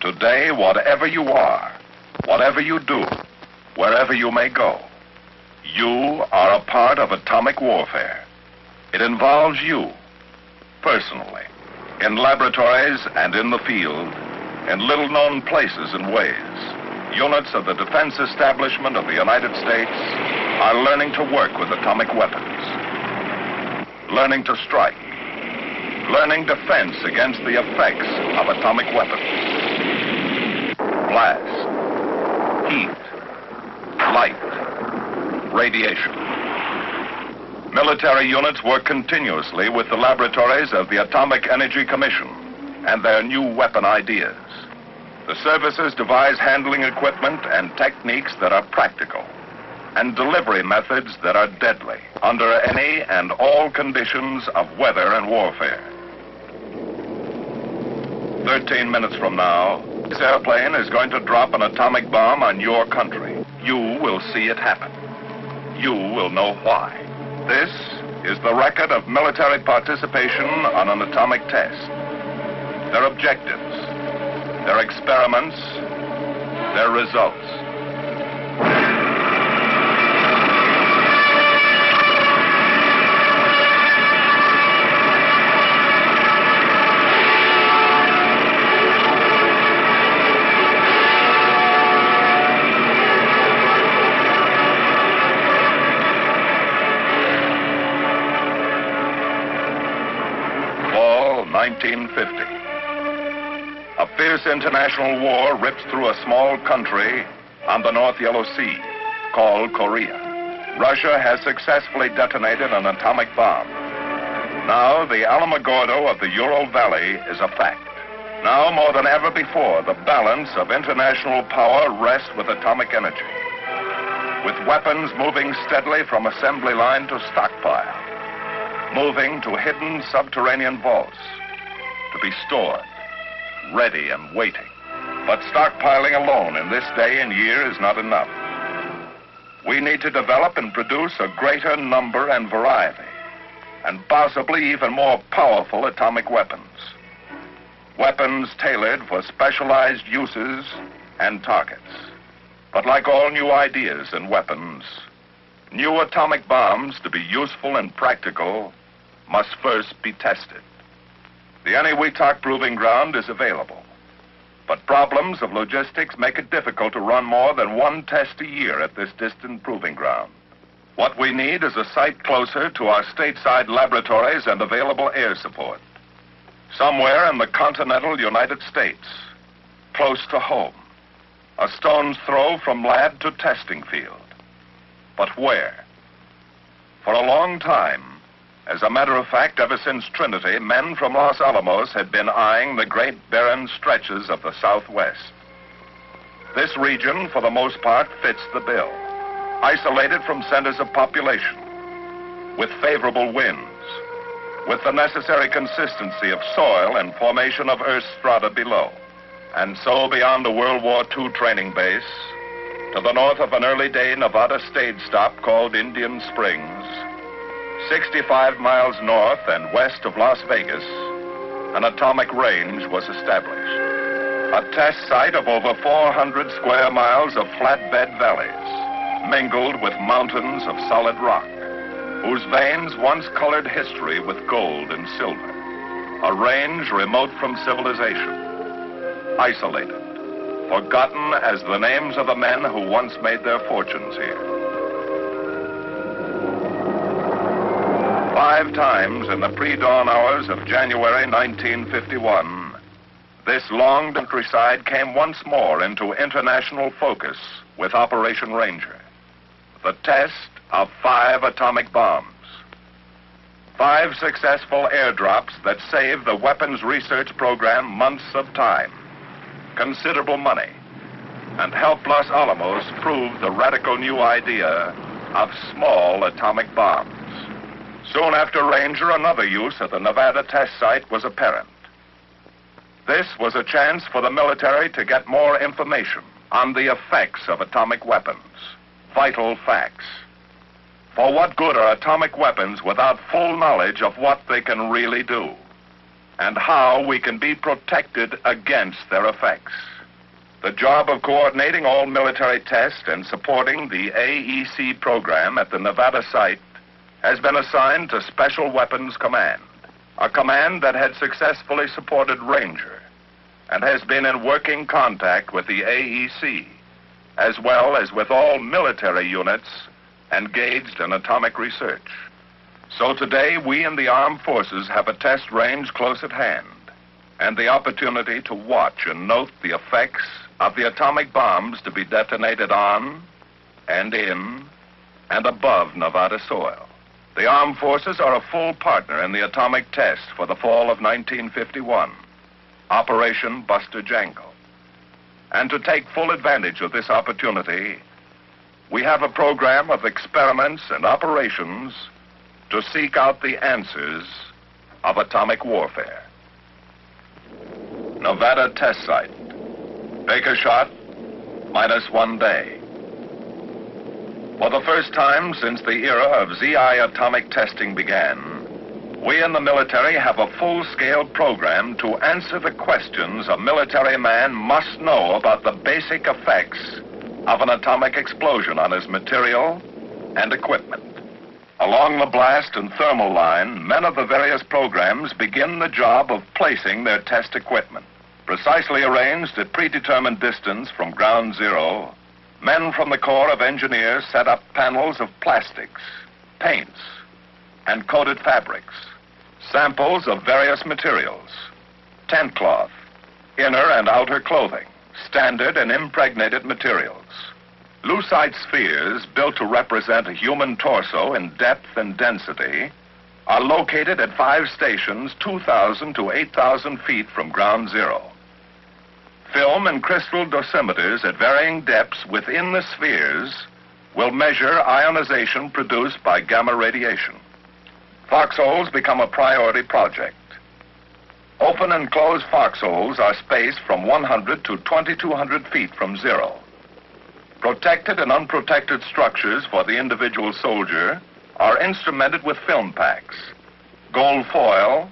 Today, whatever you are, whatever you do, wherever you may go, you are a part of atomic warfare. It involves you, personally, in laboratories and in the field, in little-known places and ways. Units of the defense establishment of the United States are learning to work with atomic weapons, learning to strike, learning defense against the effects of atomic weapons. Blast, heat, light, radiation. Military units work continuously with the laboratories of the Atomic Energy Commission and their new weapon ideas. The services devise handling equipment and techniques that are practical, and delivery methods that are deadly under any and all conditions of weather and warfare. 13 minutes from now, this airplane is going to drop an atomic bomb on your country. You will see it happen. You will know why. This is the record of military participation on an atomic test. Their objectives, their experiments, their results. Fall 1950. A fierce international war rips through a small country on the North Yellow Sea called Korea. Russia has successfully detonated an atomic bomb. Now the Alamogordo of the Ural Valley is a fact. Now more than ever before, the balance of international power rests with atomic energy, with weapons moving steadily from assembly line to stockpile, moving to hidden subterranean vaults to be stored, ready and waiting. But stockpiling alone in this day and year is not enough. We need to develop and produce a greater number and variety, and possibly even more powerful atomic weapons. Weapons tailored for specialized uses and targets. But like all new ideas and weapons, new atomic bombs, to be useful and practical, must first be tested. The Eniwetok Proving Ground is available, but problems of logistics make it difficult to run more than one test a year at this distant proving ground. What we need is a site closer to our stateside laboratories and available air support. Somewhere in the continental United States, close to home, a stone's throw from lab to testing field. But where? For a long time, as a matter of fact, ever since Trinity, men from Los Alamos had been eyeing the great barren stretches of the Southwest. This region, for the most part, fits the bill. Isolated from centers of population, with favorable winds, with the necessary consistency of soil and formation of earth strata below. And so beyond the World War II training base, to the north of an early day Nevada stage stop called Indian Springs, 65 miles north and west of Las Vegas, an atomic range was established. A test site of over 400 square miles of flatbed valleys, mingled with mountains of solid rock, whose veins once colored history with gold and silver. A range remote from civilization, isolated, forgotten as the names of the men who once made their fortunes here. 5 times in the pre-dawn hours of January 1951, this long countryside came once more into international focus with Operation Ranger. The test of 5 atomic bombs. 5 successful airdrops that saved the weapons research program months of time, considerable money, and helped Los Alamos prove the radical new idea of small atomic bombs. Soon after Ranger, another use at the Nevada test site was apparent. This was a chance for the military to get more information on the effects of atomic weapons, vital facts. For what good are atomic weapons without full knowledge of what they can really do, and how we can be protected against their effects? The job of coordinating all military tests and supporting the AEC program at the Nevada site has been assigned to Special Weapons Command, a command that had successfully supported Ranger and has been in working contact with the AEC, as well as with all military units engaged in atomic research. So today, we in the armed forces have a test range close at hand and the opportunity to watch and note the effects of the atomic bombs to be detonated on and in and above Nevada soil. The armed forces are a full partner in the atomic test for the fall of 1951, Operation BUSTER JANGLE. And to take full advantage of this opportunity, we have a program of experiments and operations to seek out the answers of atomic warfare. Nevada test site. Baker shot, -1 day. For the first time since the era of ZI atomic testing began, we in the military have a full-scale program to answer the questions a military man must know about the basic effects of an atomic explosion on his material and equipment. Along the blast and thermal line, men of the various programs begin the job of placing their test equipment. Precisely arranged at predetermined distance from ground zero, men from the Corps of Engineers set up panels of plastics, paints, and coated fabrics, samples of various materials, tent cloth, inner and outer clothing, standard and impregnated materials. Lucite spheres built to represent a human torso in depth and density are located at 5 stations 2,000 to 8,000 feet from ground zero. Film and crystal dosimeters at varying depths within the spheres will measure ionization produced by gamma radiation. Foxholes become a priority project. Open and closed foxholes are spaced from 100 to 2,200 feet from zero. Protected and unprotected structures for the individual soldier are instrumented with film packs, gold foil,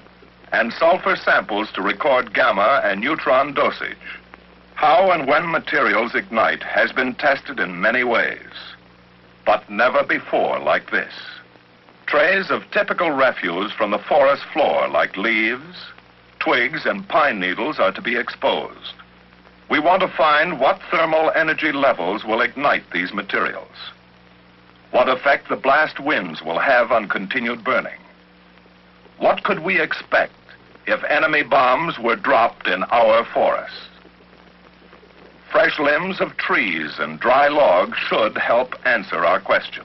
and sulfur samples to record gamma and neutron dosage. How and when materials ignite has been tested in many ways, but never before like this. Trays of typical refuse from the forest floor like leaves, twigs, and pine needles are to be exposed. We want to find what thermal energy levels will ignite these materials, what effect the blast winds will have on continued burning. What could we expect if enemy bombs were dropped in our forest? Fresh limbs of trees and dry logs should help answer our question.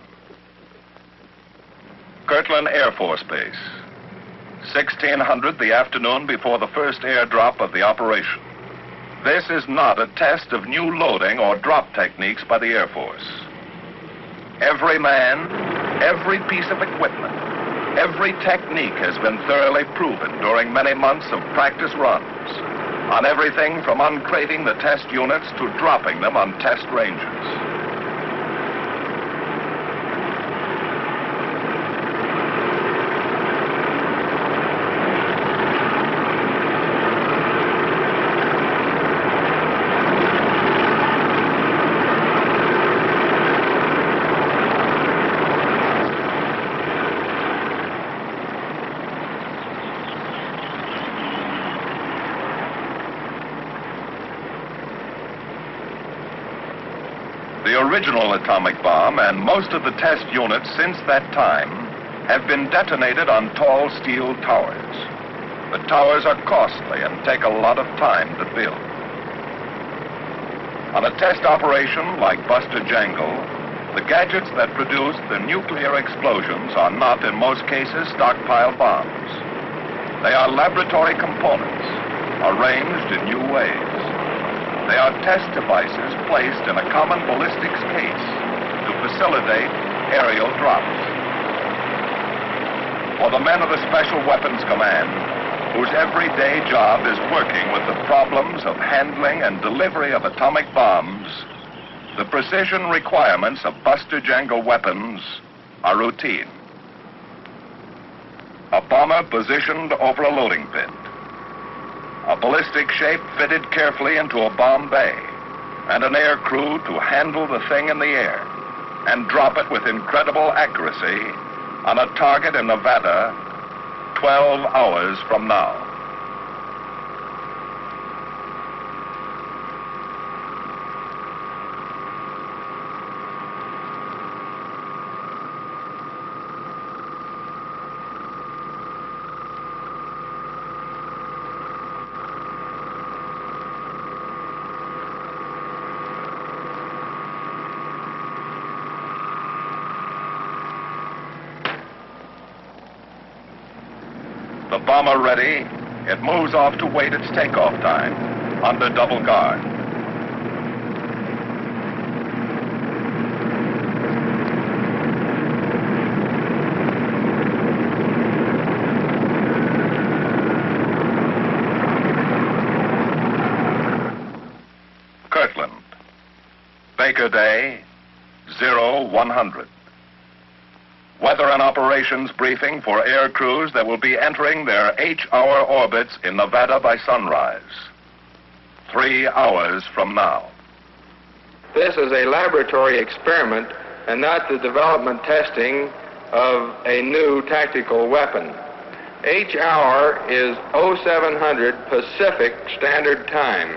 Kirtland Air Force Base, 1600 the afternoon before the first airdrop of the operation. This is not a test of new loading or drop techniques by the Air Force. Every man, every piece of equipment, every technique has been thoroughly proven during many months of practice runs, on everything from uncrating the test units to dropping them on test ranges. The original atomic bomb and most of the test units since that time have been detonated on tall steel towers. The towers are costly and take a lot of time to build. On a test operation like BUSTER JANGLE, the gadgets that produce the nuclear explosions are not, in most cases, stockpile bombs. They are laboratory components, arranged in new ways. They are test devices placed in a common ballistics case to facilitate aerial drops. For the men of the Special Weapons Command, whose everyday job is working with the problems of handling and delivery of atomic bombs, the precision requirements of BUSTER JANGLE weapons are routine. A bomber positioned over a loading pit. A ballistic shape fitted carefully into a bomb bay. and an air crew to handle the thing in the air and drop it with incredible accuracy on a target in Nevada 12 hours from now. The bomber ready, it moves off to wait its takeoff time under double guard. Kirtland, Baker Day, 0100. Weather and operations briefing for air crews that will be entering their H-hour orbits in Nevada by sunrise. 3 hours from now. This is a laboratory experiment and not the development testing of a new tactical weapon. H-hour is 0700 Pacific Standard Time.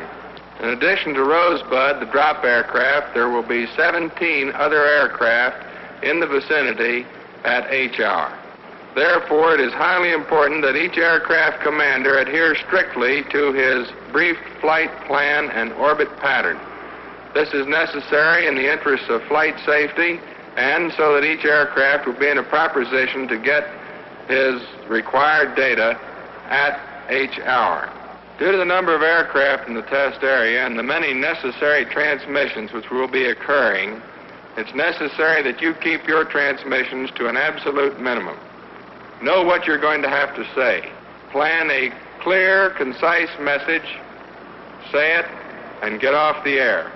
In addition to Rosebud, the drop aircraft, there will be 17 other aircraft in the vicinity at H-hour. Therefore, it is highly important that each aircraft commander adhere strictly to his brief flight plan and orbit pattern. This is necessary in the interests of flight safety and so that each aircraft will be in a proper position to get his required data at H-hour. Due to the number of aircraft in the test area and the many necessary transmissions which will be occurring, it's necessary that you keep your transmissions to an absolute minimum. Know what you're going to have to say. Plan a clear, concise message, say it, and get off the air.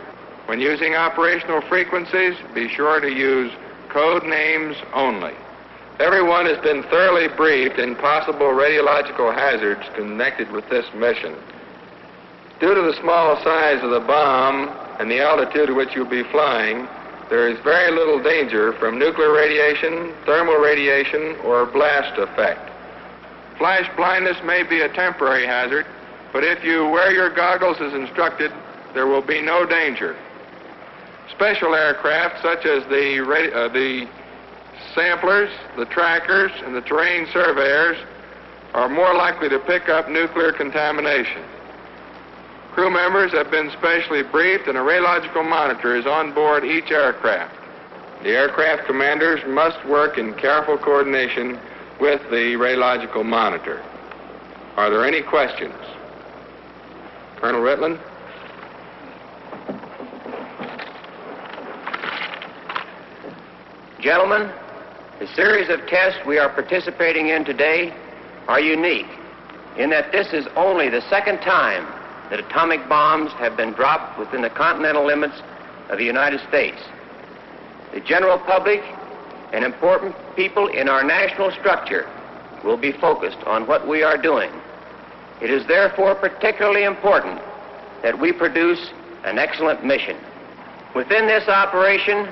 When using operational frequencies, be sure to use code names only. Everyone has been thoroughly briefed in possible radiological hazards connected with this mission. Due to the small size of the bomb and the altitude at which you'll be flying, there is very little danger from nuclear radiation, thermal radiation, or blast effect. Flash blindness may be a temporary hazard, but if you wear your goggles as instructed, there will be no danger. Special aircraft such as the samplers, the trackers, and the terrain surveyors are more likely to pick up nuclear contamination. Crew members have been specially briefed and a radiological monitor is on board each aircraft. The aircraft commanders must work in careful coordination with the radiological monitor. Are there any questions? Colonel Ritland? Gentlemen, the series of tests we are participating in today are unique in that this is only the second time that atomic bombs have been dropped within the continental limits of the United States. The general public and important people in our national structure will be focused on what we are doing. It is therefore particularly important that we produce an excellent mission. Within this operation,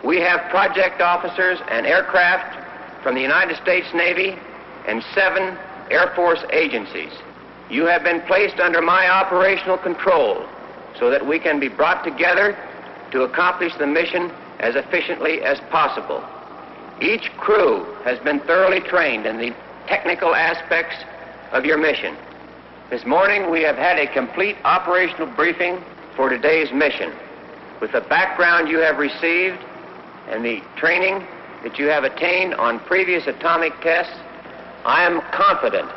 we have project officers and aircraft from the United States Navy and 7 Air Force agencies. You have been placed under my operational control so that we can be brought together to accomplish the mission as efficiently as possible. Each crew has been thoroughly trained in the technical aspects of your mission. This morning we have had a complete operational briefing for today's mission. With the background you have received and the training that you have attained on previous atomic tests, I am confident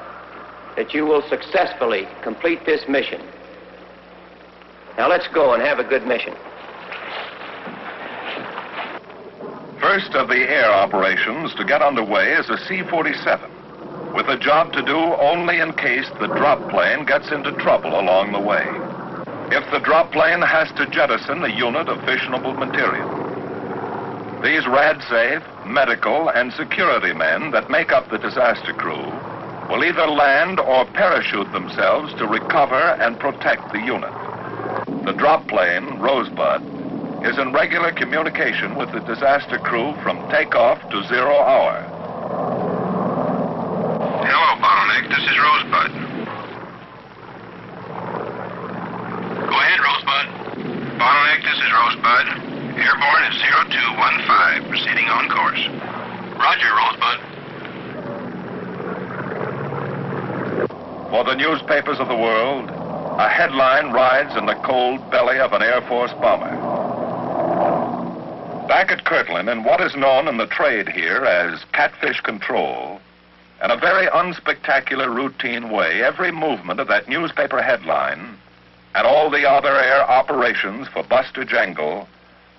that you will successfully complete this mission. Now let's go and have a good mission. First of the air operations to get underway is a C-47, with a job to do only in case the drop plane gets into trouble along the way. If the drop plane has to jettison a unit of fissionable material. These rad-safe, medical, and security men that make up the disaster crew will either land or parachute themselves to recover and protect the unit. The drop plane, Rosebud, is in regular communication with the disaster crew from takeoff to 0 hour. Hello, Bottleneck. This is Rosebud. Go ahead, Rosebud. Bottleneck, this is Rosebud. Airborne is 0215, proceeding on course. Roger, Rosebud. For the newspapers of the world, a headline rides in the cold belly of an Air Force bomber. Back at Kirtland, in what is known in the trade here as catfish control, in a very unspectacular routine way, every movement of that newspaper headline and all the other air operations for Buster Jangle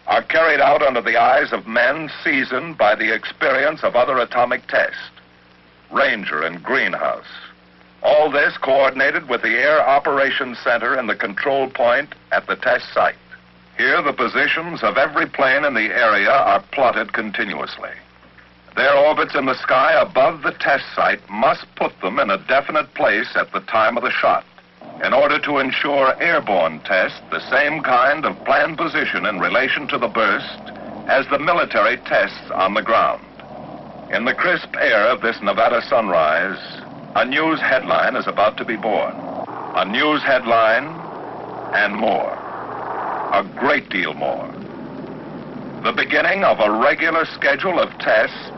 are carried out under the eyes of men seasoned by the experience of other atomic tests, Ranger and Greenhouse. All this coordinated with the Air Operations Center and the control point at the test site. Here, the positions of every plane in the area are plotted continuously. Their orbits in the sky above the test site must put them in a definite place at the time of the shot, in order to ensure airborne tests the same kind of planned position in relation to the burst as the military tests on the ground. In the crisp air of this Nevada sunrise, a news headline is about to be born. A news headline and more. A great deal more. The beginning of a regular schedule of tests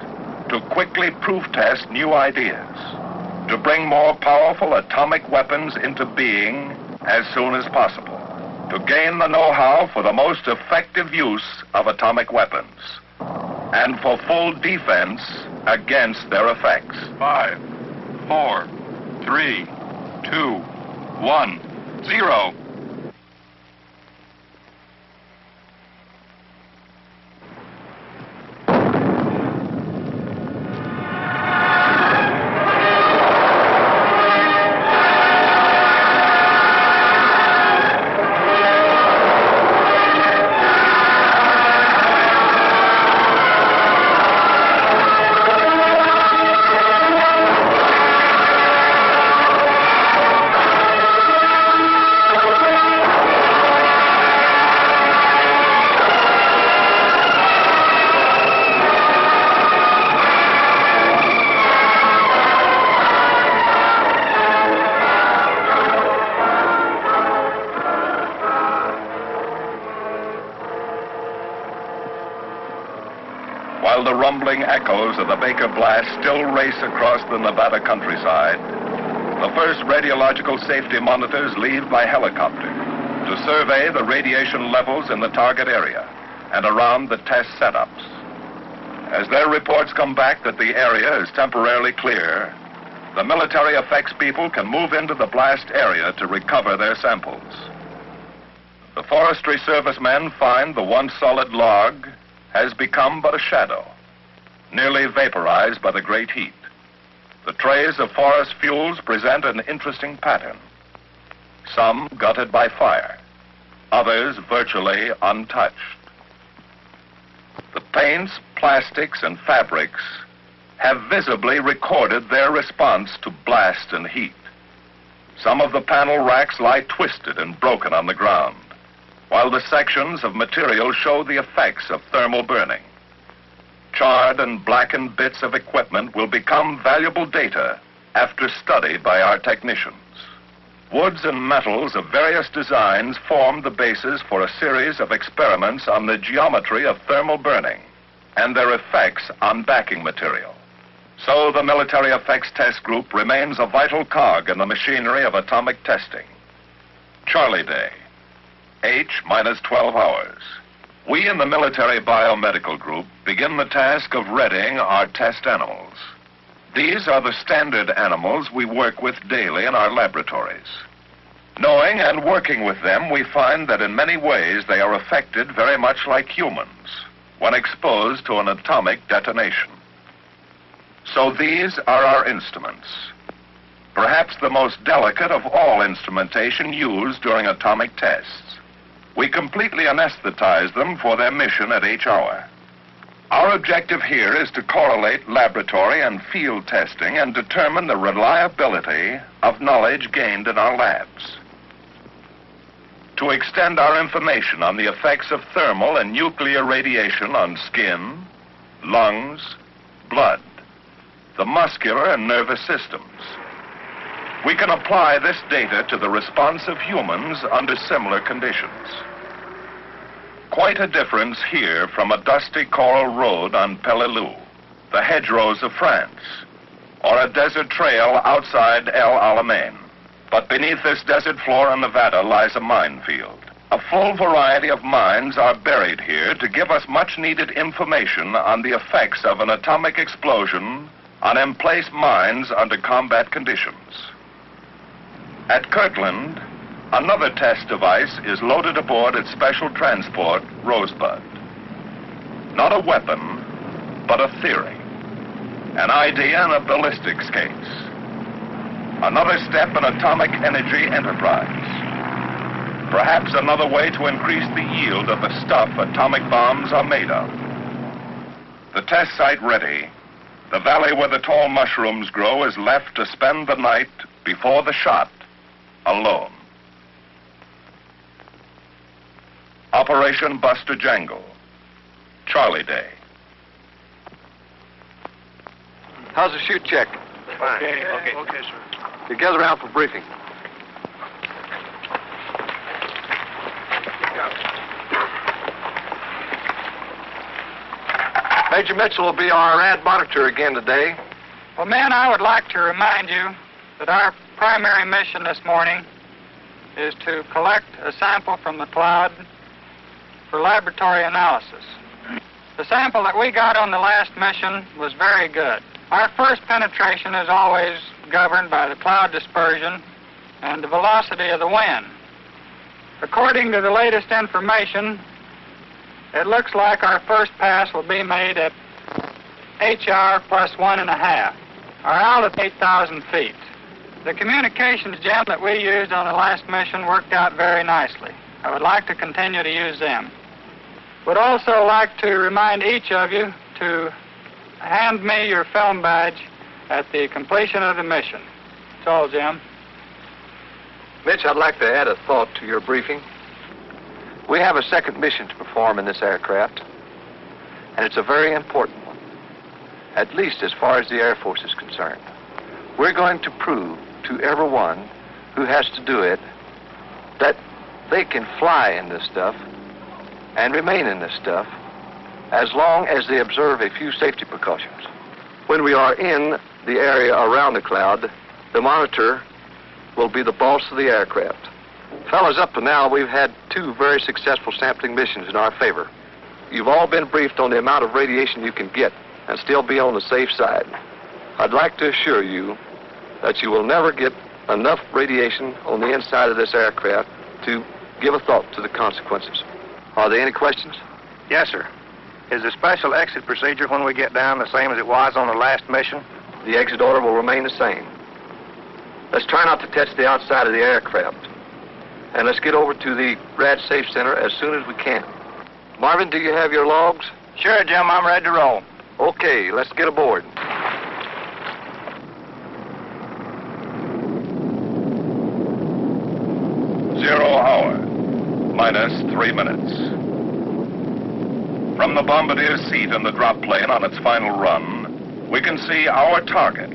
to quickly proof test new ideas, to bring more powerful atomic weapons into being as soon as possible, to gain the know-how for the most effective use of atomic weapons, and for full defense against their effects. 5, 4, 3, 2, 1, 0. While the rumbling echoes of the Baker blast still race across the Nevada countryside, the first radiological safety monitors leave by helicopter to survey the radiation levels in the target area and around the test setups. As their reports come back that the area is temporarily clear, the military effects people can move into the blast area to recover their samples. The Forestry Service men find the once solid log has become but a shadow, nearly vaporized by the great heat. The trays of forest fuels present an interesting pattern. Some gutted by fire, others virtually untouched. The paints, plastics, and fabrics have visibly recorded their response to blast and heat. Some of the panel racks lie twisted and broken on the ground, while the sections of material show the effects of thermal burning. Charred and blackened bits of equipment will become valuable data after study by our technicians. Woods and metals of various designs form the basis for a series of experiments on the geometry of thermal burning and their effects on backing material. So the Military Effects Test Group remains a vital cog in the machinery of atomic testing. Charlie Day, H minus 12 hours. We in the Military Biomedical Group begin the task of readying our test animals. These are the standard animals we work with daily in our laboratories. Knowing and working with them, we find that in many ways they are affected very much like humans when exposed to an atomic detonation. So these are our instruments, perhaps the most delicate of all instrumentation used during atomic tests. We completely anesthetize them for their mission at each hour. Our objective here is to correlate laboratory and field testing and determine the reliability of knowledge gained in our labs. to extend our information on the effects of thermal and nuclear radiation on skin, lungs, blood, the muscular and nervous systems. We can apply this data to the response of humans under similar conditions. Quite a difference here from a dusty coral road on Peleliu, the hedgerows of France, or a desert trail outside El Alamein. But beneath this desert floor in Nevada lies a minefield. A full variety of mines are buried here to give us much-needed information on the effects of an atomic explosion on emplaced mines under combat conditions. At Kirtland, another test device is loaded aboard its special transport, Rosebud. Not a weapon, but a theory. An idea in a ballistics case. Another step in atomic energy enterprise. Perhaps another way to increase the yield of the stuff atomic bombs are made of. The test site ready, the valley where the tall mushrooms grow is left to spend the night before the shot, alone. Operation Buster Jangle, Charlie Day. How's the shoot check? Fine. Okay, sir. You gather around for briefing. Major Mitchell will be our ad monitor again today. Well, men, I would like to remind you that our primary mission this morning is to collect a sample from the cloud for laboratory analysis. The sample that we got on the last mission was very good. Our first penetration is always governed by the cloud dispersion and the velocity of the wind. According to the latest information, it looks like our first pass will be made at HR plus 1.5. Our altitude 8,000 feet. The communications gem that we used on the last mission worked out very nicely. I would like to continue to use them. Would also like to remind each of you to hand me your film badge at the completion of the mission. That's all, Jim. Mitch, I'd like to add a thought to your briefing. We have a second mission to perform in this aircraft, and it's a very important one, at least as far as the Air Force is concerned. We're going to prove to everyone who has to do it that they can fly in this stuff and remain in this stuff as long as they observe a few safety precautions. When we are in the area around the cloud, the monitor will be the boss of the aircraft. Fellas, up to now, we've had 2 very successful sampling missions in our favor. You've all been briefed on the amount of radiation you can get and still be on the safe side. I'd like to assure you that you will never get enough radiation on the inside of this aircraft to give a thought to the consequences. Are there any questions? Yes, sir. Is the special exit procedure when we get down the same as it was on the last mission? The exit order will remain the same. Let's try not to touch the outside of the aircraft. And let's get over to the Rad Safe Center as soon as we can. Marvin, do you have your logs? Sure, Jim. I'm ready to roll. Okay, let's get aboard. Zero hour, minus 3 minutes. From the bombardier's seat in the drop plane on its final run, we can see our target.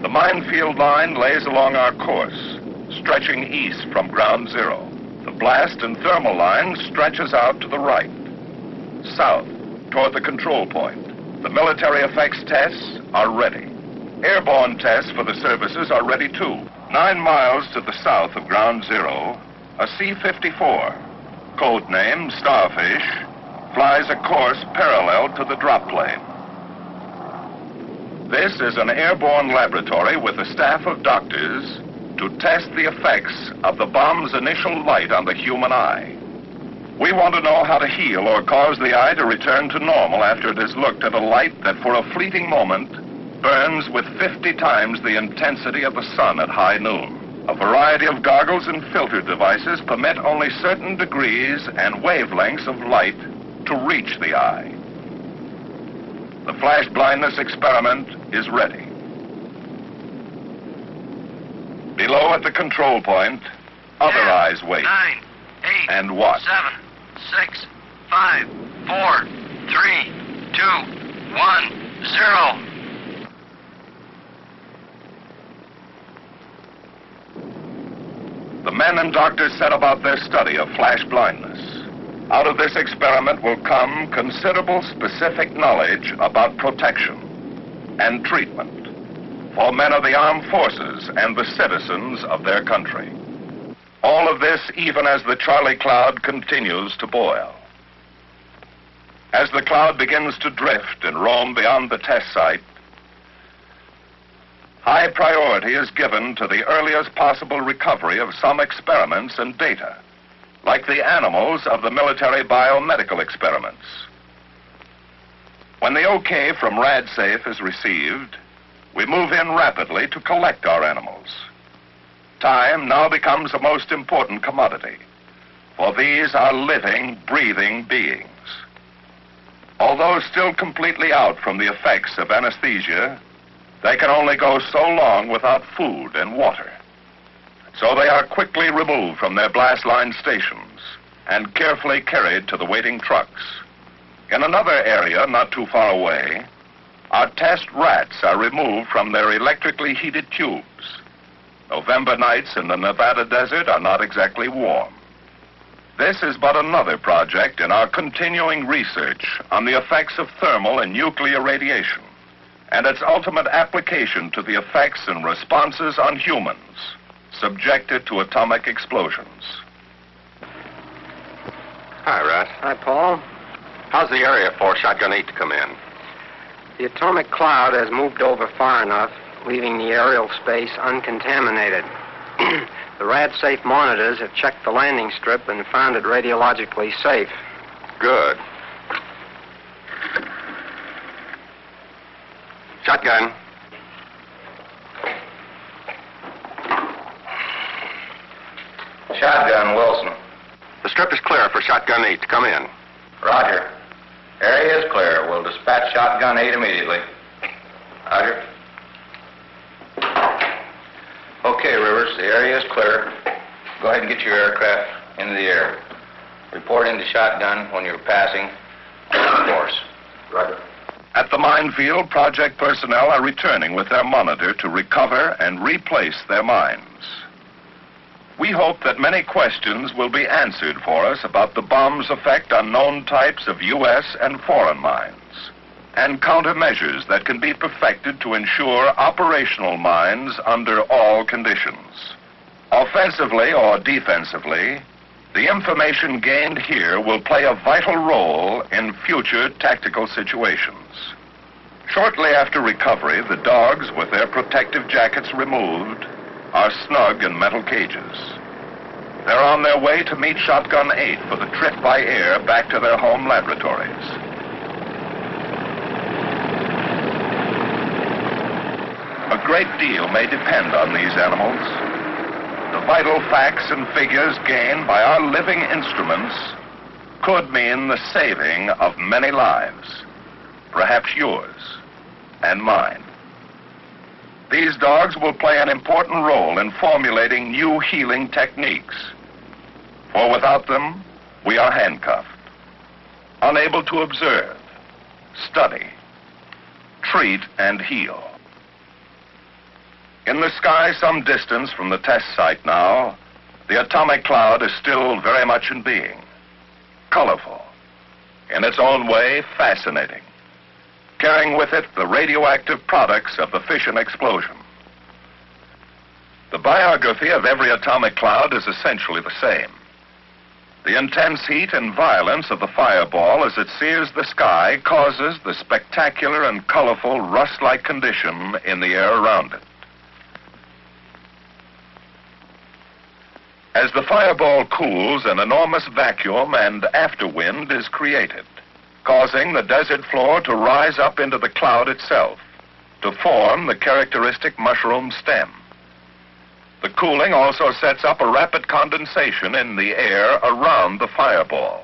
The minefield line lays along our course, stretching east from ground zero. The blast and thermal line stretches out to the right, south, toward the control point. The military effects tests are ready. Airborne tests for the services are ready too. 9 miles to the south of ground zero, a C-54, codename Starfish, flies a course parallel to the drop plane. This is an airborne laboratory with a staff of doctors to test the effects of the bomb's initial light on the human eye. We want to know how to heal or cause the eye to return to normal after it has looked at a light that for a fleeting moment burns with 50 times the intensity of the sun at high noon. A variety of goggles and filter devices permit only certain degrees and wavelengths of light to reach the eye. The flash blindness experiment is ready. Below at the control point, other eyes wait. 9, 8, and what. 7, 6, 5, 4, 3, 2, 1, 0. The men and doctors set about their study of flash blindness. Out of this experiment will come considerable specific knowledge about protection and treatment for men of the armed forces and the citizens of their country. All of this even as the Charlie cloud continues to boil. As the cloud begins to drift and roam beyond the test site, high priority is given to the earliest possible recovery of some experiments and data, like the animals of the military biomedical experiments. When the okay from RadSafe is received, we move in rapidly to collect our animals. Time now becomes a most important commodity, for these are living, breathing beings. Although still completely out from the effects of anesthesia, they can only go so long without food and water. So they are quickly removed from their blast line stations and carefully carried to the waiting trucks. In another area not too far away, our test rats are removed from their electrically heated tubes. November nights in the Nevada desert are not exactly warm. This is but another project in our continuing research on the effects of thermal and nuclear radiation and its ultimate application to the effects and responses on humans subjected to atomic explosions. Hi, Russ. Hi, Paul. How's the area for Shotgun 8 to come in? The atomic cloud has moved over far enough, leaving the aerial space uncontaminated. The RadSafe monitors have checked the landing strip and found it radiologically safe. Good. Shotgun. Shotgun, Wilson. The strip is clear for Shotgun 8 to come in. Roger. Area is clear. We'll dispatch Shotgun 8 immediately. Roger. Okay, Rivers, the area is clear. Go ahead and get your aircraft into the air. Report into Shotgun when you're passing the course. Roger. At the minefield, project personnel are returning with their monitor to recover and replace their mines. We hope that many questions will be answered for us about the bomb's effect on known types of U.S. and foreign mines, and countermeasures that can be perfected to ensure operational mines under all conditions. Offensively or defensively, the information gained here will play a vital role in future tactical situations. Shortly after recovery, the dogs, with their protective jackets removed, are snug in metal cages. They're on their way to meet Shotgun 8 for the trip by air back to their home laboratories. A great deal may depend on these animals. The vital facts and figures gained by our living instruments could mean the saving of many lives, perhaps yours and mine. These dogs will play an important role in formulating new healing techniques. For without them, we are handcuffed, unable to observe, study, treat, and heal. In the sky some distance from the test site now, the atomic cloud is still very much in being. Colorful, in its own way fascinating, carrying with it the radioactive products of the fission explosion. The biography of every atomic cloud is essentially the same. The intense heat and violence of the fireball as it sears the sky causes the spectacular and colorful rust-like condition in the air around it. As the fireball cools, an enormous vacuum and afterwind is created, causing the desert floor to rise up into the cloud itself, to form the characteristic mushroom stem. The cooling also sets up a rapid condensation in the air around the fireball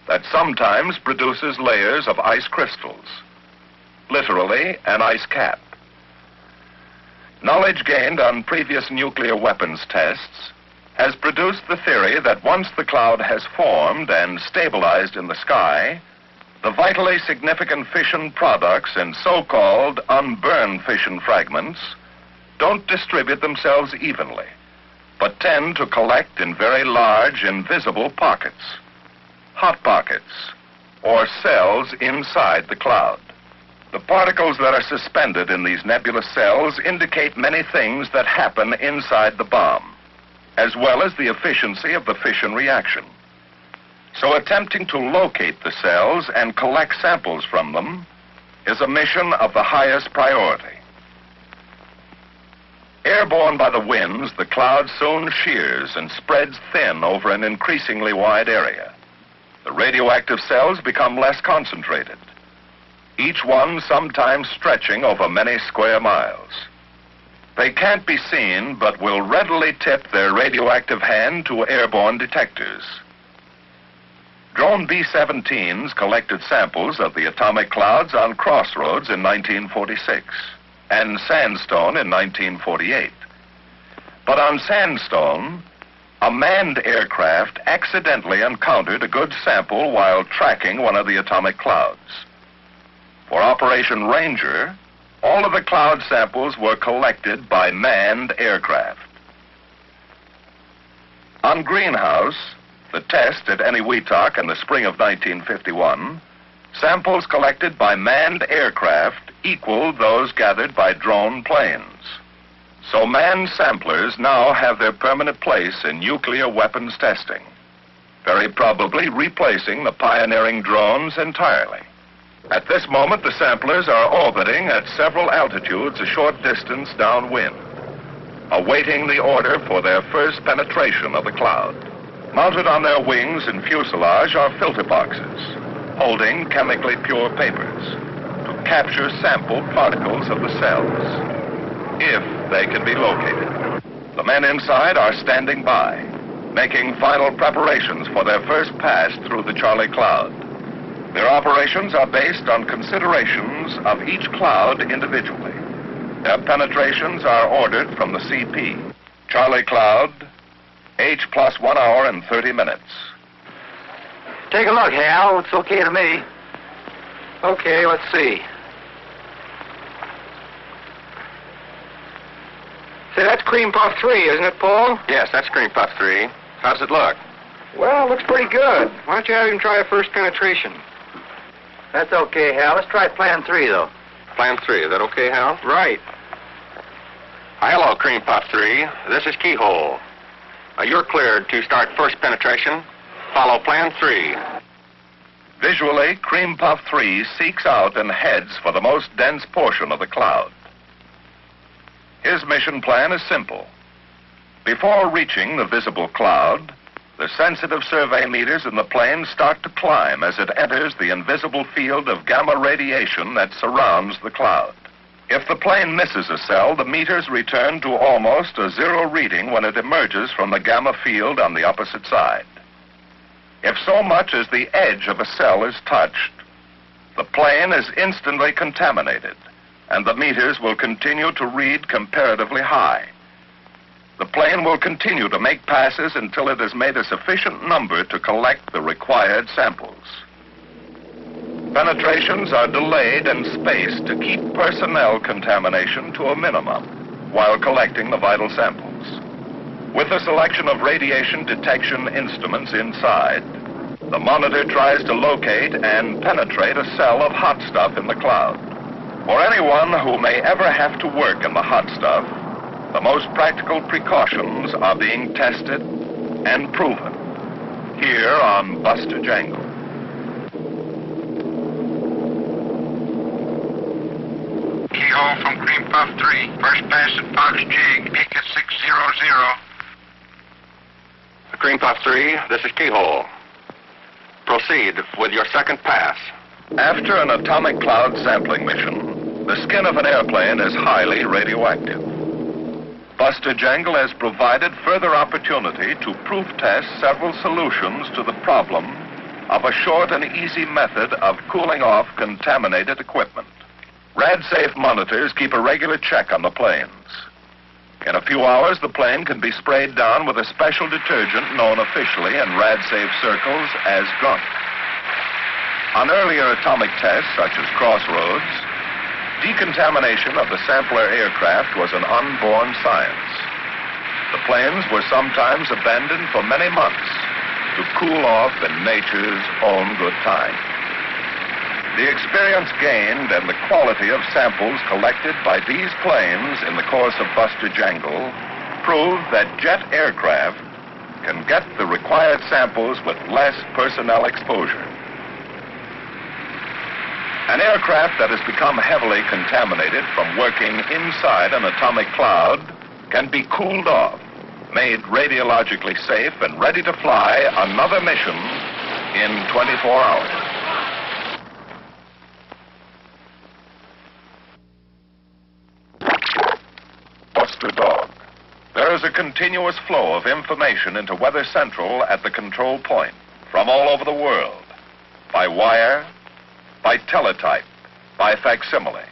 that sometimes produces layers of ice crystals, literally an ice cap. Knowledge gained on previous nuclear weapons tests has produced the theory that once the cloud has formed and stabilized in the sky, the vitally significant fission products in so-called unburned fission fragments don't distribute themselves evenly, but tend to collect in very large, invisible pockets, hot pockets, or cells inside the cloud. The particles that are suspended in these nebulous cells indicate many things that happen inside the bomb, as well as the efficiency of the fission reaction. So attempting to locate the cells and collect samples from them is a mission of the highest priority. Airborne by the winds, the cloud soon shears and spreads thin over an increasingly wide area. The radioactive cells become less concentrated, each one sometimes stretching over many square miles. They can't be seen, but will readily tip their radioactive hand to airborne detectors. Drone B-17s collected samples of the atomic clouds on Crossroads in 1946 and Sandstone in 1948. But on Sandstone, a manned aircraft accidentally encountered a good sample while tracking one of the atomic clouds. For Operation Ranger, all of the cloud samples were collected by manned aircraft. On Greenhouse, the test at Eniwetok in the spring of 1951, samples collected by manned aircraft equaled those gathered by drone planes. So manned samplers now have their permanent place in nuclear weapons testing, very probably replacing the pioneering drones entirely. At this moment, the samplers are orbiting at several altitudes a short distance downwind, awaiting the order for their first penetration of the cloud. Mounted on their wings and fuselage are filter boxes, holding chemically pure papers to capture sample particles of the cells, if they can be located. The men inside are standing by, making final preparations for their first pass through the Charlie Cloud. Their operations are based on considerations of each cloud individually. Their penetrations are ordered from the CP. Charlie Cloud, H plus 1 hour and 30 minutes. Take a look, Hal. It's okay to me. Okay, let's see. Say, that's Cream Puff 3, isn't it, Paul? Yes, that's Cream Puff 3. How does it look? Well, it looks pretty good. Why don't you have him try a first penetration? That's okay, Hal. Let's try Plan 3, though. Plan 3, is that okay, Hal? Right. Hello, Cream Puff 3. This is Keyhole. You're cleared to start first penetration. Follow Plan 3. Visually, Cream Puff 3 seeks out and heads for the most dense portion of the cloud. His mission plan is simple. Before reaching the visible cloud, the sensitive survey meters in the plane start to climb as it enters the invisible field of gamma radiation that surrounds the cloud. If the plane misses a cell, the meters return to almost a zero reading when it emerges from the gamma field on the opposite side. If so much as the edge of a cell is touched, the plane is instantly contaminated, and the meters will continue to read comparatively high. The plane will continue to make passes until it has made a sufficient number to collect the required samples. Penetrations are delayed and spaced to keep personnel contamination to a minimum while collecting the vital samples. With a selection of radiation detection instruments inside, the monitor tries to locate and penetrate a cell of hot stuff in the cloud. For anyone who may ever have to work in the hot stuff, the most practical precautions are being tested and proven here on Buster Jangle. Keyhole from Cream Puff 3. First pass at Fox Jig. Peak at 600. Cream Puff 3, this is Keyhole. Proceed with your second pass. After an atomic cloud sampling mission, the skin of an airplane is highly radioactive. Buster Jangle has provided further opportunity to proof test several solutions to the problem of a short and easy method of cooling off contaminated equipment. RadSafe monitors keep a regular check on the planes. In a few hours, the plane can be sprayed down with a special detergent known officially in rad-safe circles as drunk. On earlier atomic tests, such as Crossroads, decontamination of the sampler aircraft was an unborn science. The planes were sometimes abandoned for many months to cool off in nature's own good time. The experience gained and the quality of samples collected by these planes in the course of BUSTER JANGLE prove that jet aircraft can get the required samples with less personnel exposure. An aircraft that has become heavily contaminated from working inside an atomic cloud can be cooled off, made radiologically safe, and ready to fly another mission in 24 hours. Buster Dog. There is a continuous flow of information into Weather Central at the control point from all over the world, by wire, by teletype, by facsimile.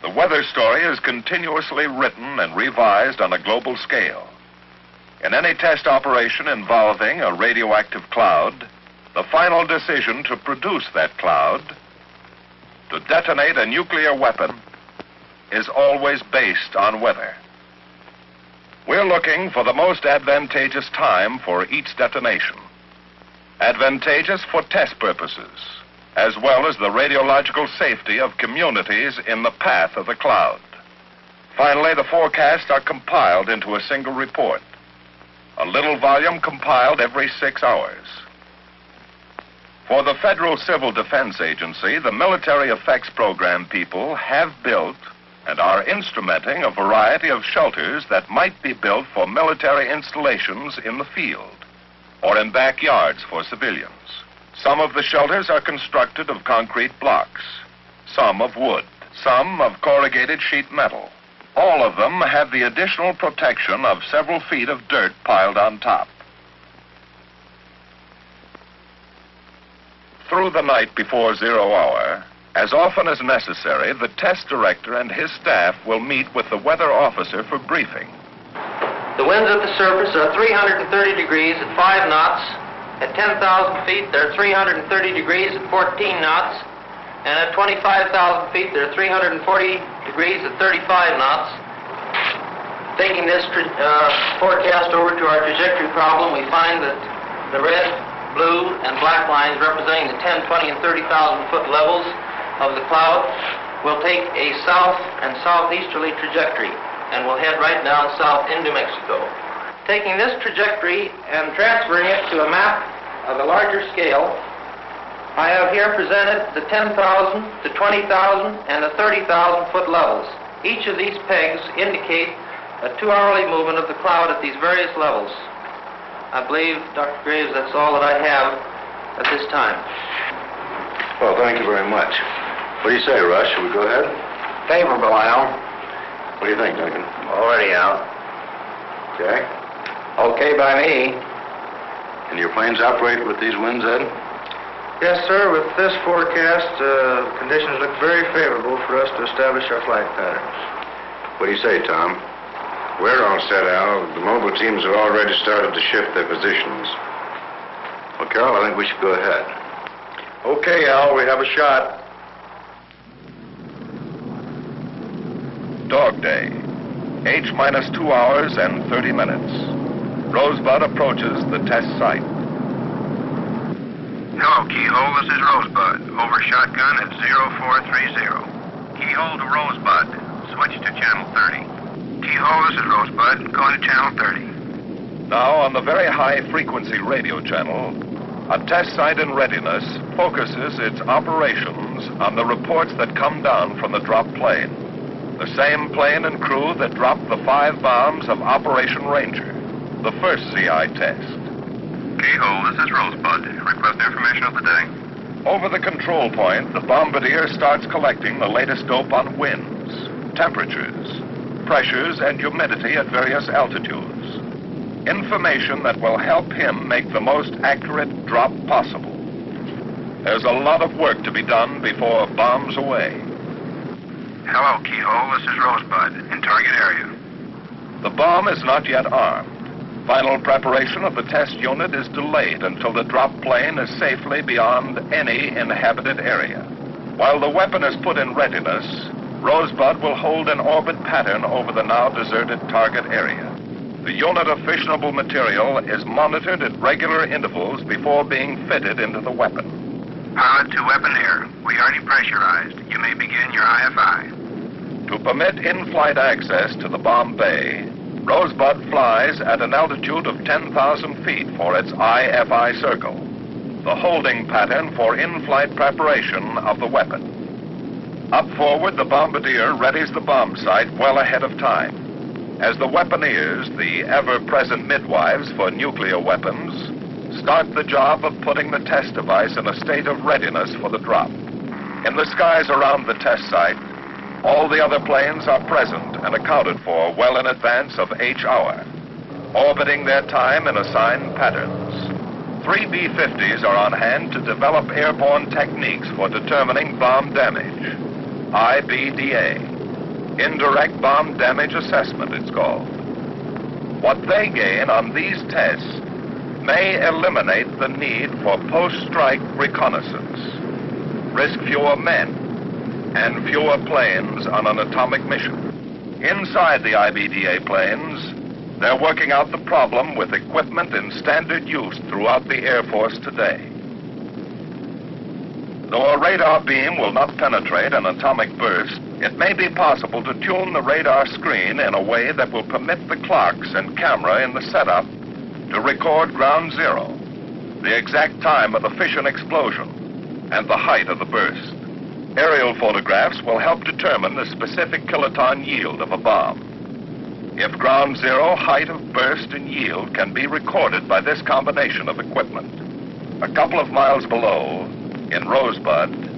The weather story is continuously written and revised on a global scale. In any test operation involving a radioactive cloud, the final decision to produce that cloud, to detonate a nuclear weapon, is always based on weather. We're looking for the most advantageous time for each detonation. Advantageous for test purposes, as well as the radiological safety of communities in the path of the cloud. Finally, the forecasts are compiled into a single report, a little volume compiled every 6 hours. For the Federal Civil Defense Agency, the Military Effects Program people have built and are instrumenting a variety of shelters that might be built for military installations in the field or in backyards for civilians. Some of the shelters are constructed of concrete blocks, some of wood, some of corrugated sheet metal. All of them have the additional protection of several feet of dirt piled on top. Through the night before 0 hour, as often as necessary, the test director and his staff will meet with the weather officer for briefing. The winds at the surface are 330 degrees at 5 knots. At 10,000 feet, they're 330 degrees at 14 knots. And at 25,000 feet, they're 340 degrees at 35 knots. Taking this forecast over to our trajectory problem, we find that the red, blue, and black lines representing the 10, 20, and 30,000 foot levels of the cloud will take a south and southeasterly trajectory and will head right down south into Mexico. Taking this trajectory and transferring it to a map of a larger scale, I have here presented the 10,000, the 20,000, and the 30,000 foot levels. Each of these pegs indicate a 2-hourly movement of the cloud at these various levels. I believe, Dr. Graves, that's all that I have at this time. Well, thank you very much. What do you say, Rush? Should we go ahead? Favorable, Al. What do you think, Duncan? Already, Al. Okay. Okay by me. And your planes operate with these winds, Ed? Yes, sir. With this forecast, conditions look very favorable for us to establish our flight patterns. What do you say, Tom? We're all set, Al. The mobile teams have already started to shift their positions. Well, Carol, I think we should go ahead. Okay, Al, we have a shot. Dog Day. H minus 2 hours and 30 minutes. Rosebud approaches the test site. Hello, Keyhole. This is Rosebud. Over shotgun at 0430. Keyhole to Rosebud. Switch to channel 30. Keyhole, this is Rosebud. Going to channel 30. Now, on the very high frequency radio channel, a test site in readiness focuses its operations on the reports that come down from the dropped plane. The same plane and crew that dropped the 5 bombs of Operation Ranger, the first CI test. Keyhole, this is Rosebud. Request information of the day. Over the control point, the bombardier starts collecting the latest dope on winds, temperatures, pressures, and humidity at various altitudes. Information that will help him make the most accurate drop possible. There's a lot of work to be done before bombs away. Hello, Keyhole. This is Rosebud. In target area. The bomb is not yet armed. Final preparation of the test unit is delayed until the drop plane is safely beyond any inhabited area. While the weapon is put in readiness, Rosebud will hold an orbit pattern over the now deserted target area. The unit of fissionable material is monitored at regular intervals before being fitted into the weapon. Pilot to Weaponeer, we are depressurized. You may begin your IFI. To permit in-flight access to the bomb bay, Rosebud flies at an altitude of 10,000 feet for its IFI circle, the holding pattern for in-flight preparation of the weapon. Up forward, the bombardier readies the bomb site well ahead of time. As the weaponeers, the ever-present midwives for nuclear weapons, start the job of putting the test device in a state of readiness for the drop. In the skies around the test site, all the other planes are present and accounted for well in advance of H hour, orbiting their time in assigned patterns. 3 B-50s are on hand to develop airborne techniques for determining bomb damage. IBDA. Indirect Bomb Damage Assessment, it's called. What they gain on these tests may eliminate the need for post-strike reconnaissance, risk fewer men, and fewer planes on an atomic mission. Inside the IBDA planes, they're working out the problem with equipment in standard use throughout the Air Force today. Though a radar beam will not penetrate an atomic burst, it may be possible to tune the radar screen in a way that will permit the clocks and camera in the setup to record ground zero, the exact time of the fission explosion, and the height of the burst. Aerial photographs will help determine the specific kiloton yield of a bomb. If ground zero, height of burst, and yield can be recorded by this combination of equipment. A couple of miles below, in Rosebud,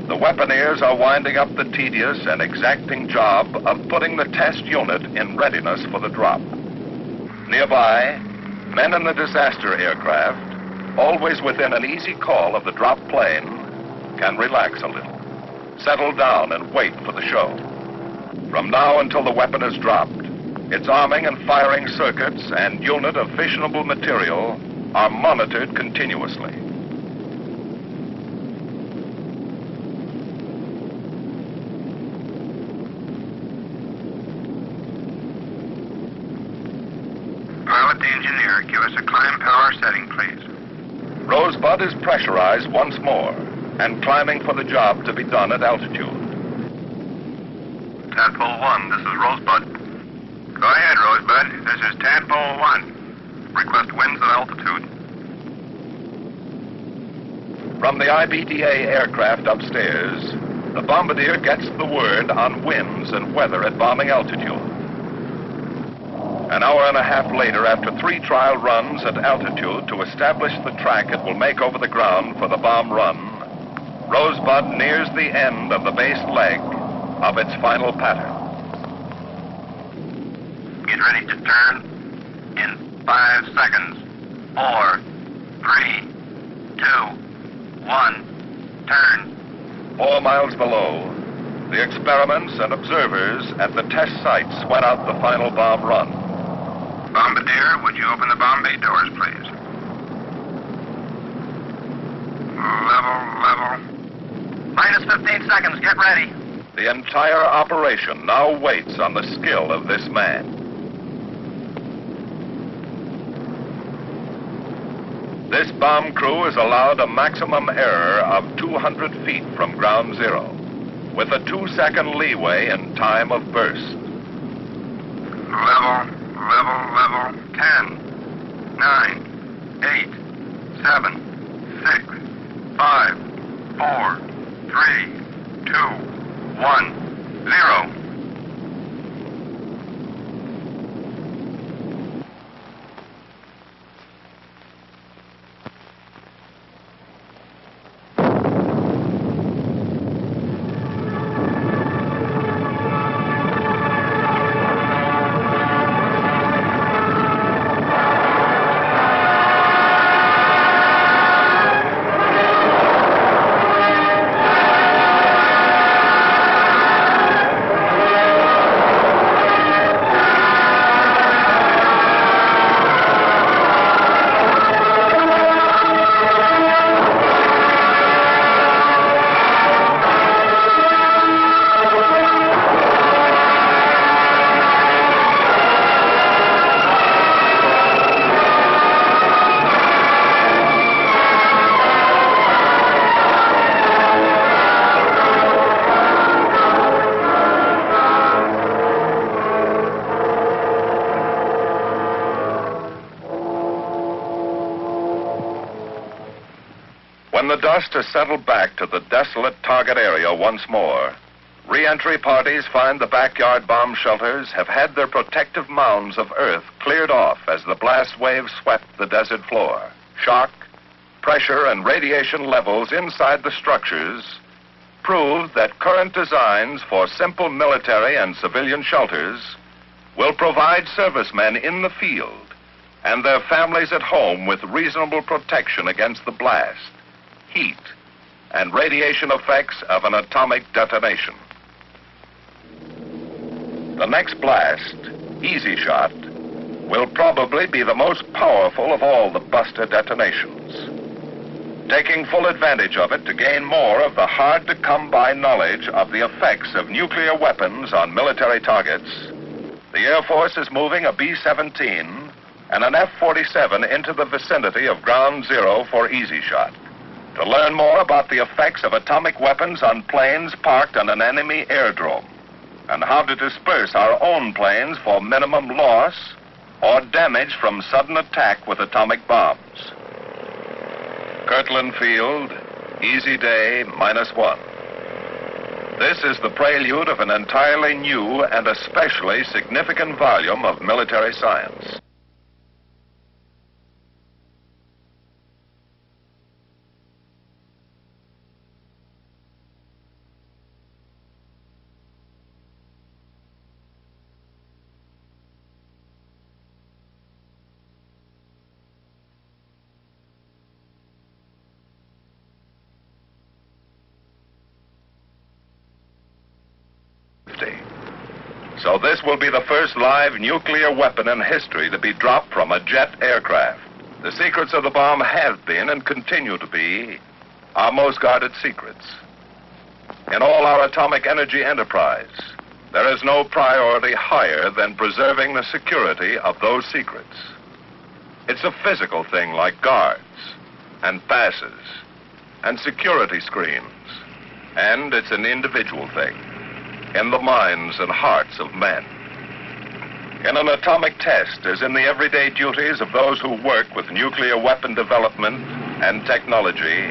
the weaponeers are winding up the tedious and exacting job of putting the test unit in readiness for the drop. Nearby, men in the disaster aircraft, always within an easy call of the drop plane, can relax a little, settle down and wait for the show. From now until the weapon is dropped, its arming and firing circuits and unit of fissionable material are monitored continuously. Pilot the engineer, give us a climb power setting, please. Rosebud is pressurized once more and climbing for the job to be done at altitude. Tadpole 1, this is Rosebud. Go ahead, Rosebud. This is Tadpole 1. Request winds at altitude. From the IBDA aircraft upstairs, the bombardier gets the word on winds and weather at bombing altitude. An hour and a half later, after 3 trial runs at altitude to establish the track it will make over the ground for the bomb run, Rosebud nears the end of the base leg of its final pattern. Get ready to turn in 5 seconds. 4, 3, 2, 1, turn. 4 miles below, the experiments and observers at the test site sweat out the final bomb run. Bombardier, would you open the bomb bay doors, please? Level. Minus 15 seconds, get ready. The entire operation now waits on the skill of this man. This bomb crew is allowed a maximum error of 200 feet from ground zero, with a 2-second leeway in time of burst. Level. 10, 9, 8, 7, 6, 5, 4, 3, 2, 1, 0. When the dust has settled back to the desolate target area once more, re-entry parties find the backyard bomb shelters have had their protective mounds of earth cleared off as the blast wave swept the desert floor. Shock, pressure, and radiation levels inside the structures prove that current designs for simple military and civilian shelters will provide servicemen in the field and their families at home with reasonable protection against the blast, heat, and radiation effects of an atomic detonation. The next blast, Easy Shot, will probably be the most powerful of all the BUSTER detonations. Taking full advantage of it to gain more of the hard-to-come-by knowledge of the effects of nuclear weapons on military targets, the Air Force is moving a B-17 and an F-47 into the vicinity of Ground Zero for Easy Shot to learn more about the effects of atomic weapons on planes parked on an enemy airdrome and how to disperse our own planes for minimum loss or damage from sudden attack with atomic bombs. Kirtland Field, Easy Day -1. This is the prelude of an entirely new and especially significant volume of military science. So this will be the first live nuclear weapon in history to be dropped from a jet aircraft. The secrets of the bomb have been and continue to be our most guarded secrets. In all our atomic energy enterprise, there is no priority higher than preserving the security of those secrets. It's a physical thing like guards and passes and security screens, and it's an individual thing in the minds and hearts of men. In an atomic test, as in the everyday duties of those who work with nuclear weapon development and technology,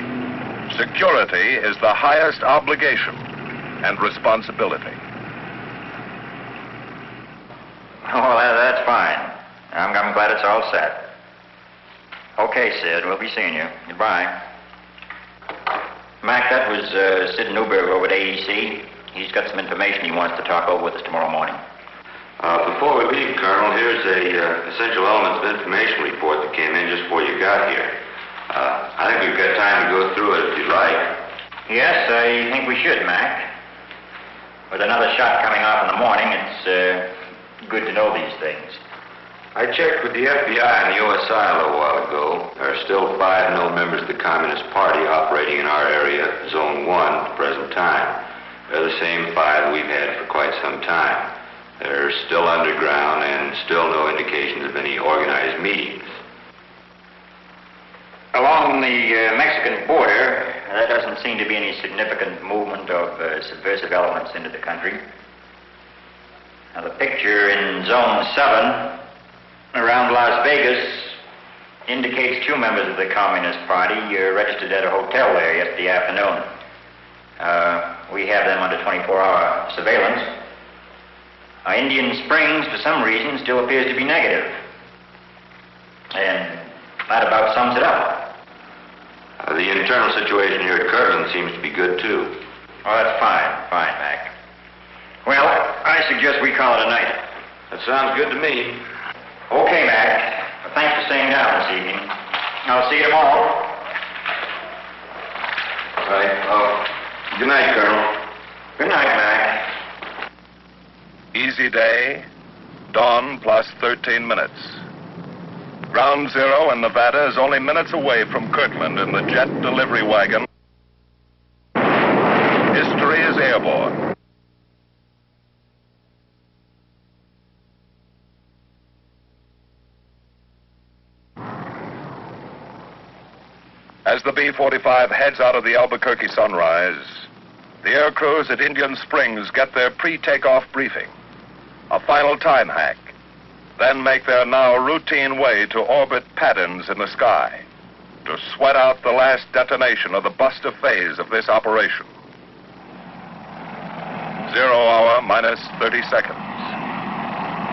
security is the highest obligation and responsibility. Oh, that's fine. I'm glad it's all set. Okay, Sid, we'll be seeing you. Goodbye. Mac, that was Sid Newberg over at AEC. He's got some information he wants to talk over with us tomorrow morning. Before we leave, Colonel, here's a essential elements of information report that came in just before you got here. I think we've got time to go through it if you'd like. Yes, I think we should, Mac. With another shot coming off in the morning, it's good to know these things. I checked with the FBI and the OSI a little while ago. There are still 5 known members of the Communist Party operating in our area, Zone 1, at the present time. They're the same 5 we've had for quite some time. They're still underground and still no indications of any organized meetings. Along the Mexican border, there doesn't seem to be any significant movement of subversive elements into the country. Now, the picture in Zone 7 around Las Vegas indicates 2 members of the Communist Party registered at a hotel there yesterday afternoon. We have them under 24-hour surveillance. Indian Springs, for some reason, still appears to be negative. And that about sums it up. The internal situation here at Kirtland seems to be good, too. Oh, that's fine, Mac. Well, I suggest we call it a night. That sounds good to me. Okay, Mac. Thanks for staying down this evening. I'll see you tomorrow. Right. Good night, Colonel. Good night, Mac. Easy Day, dawn plus 13 minutes. Ground Zero in Nevada is only minutes away from Kirtland in the jet delivery wagon. History is airborne. As the B-45 heads out of the Albuquerque Sunrise, the air crews at Indian Springs get their pre-takeoff briefing, a final time hack, then make their now routine way to orbit patterns in the sky. to sweat out the last detonation of the BUSTER phase of this operation. 0 hour minus 30 seconds.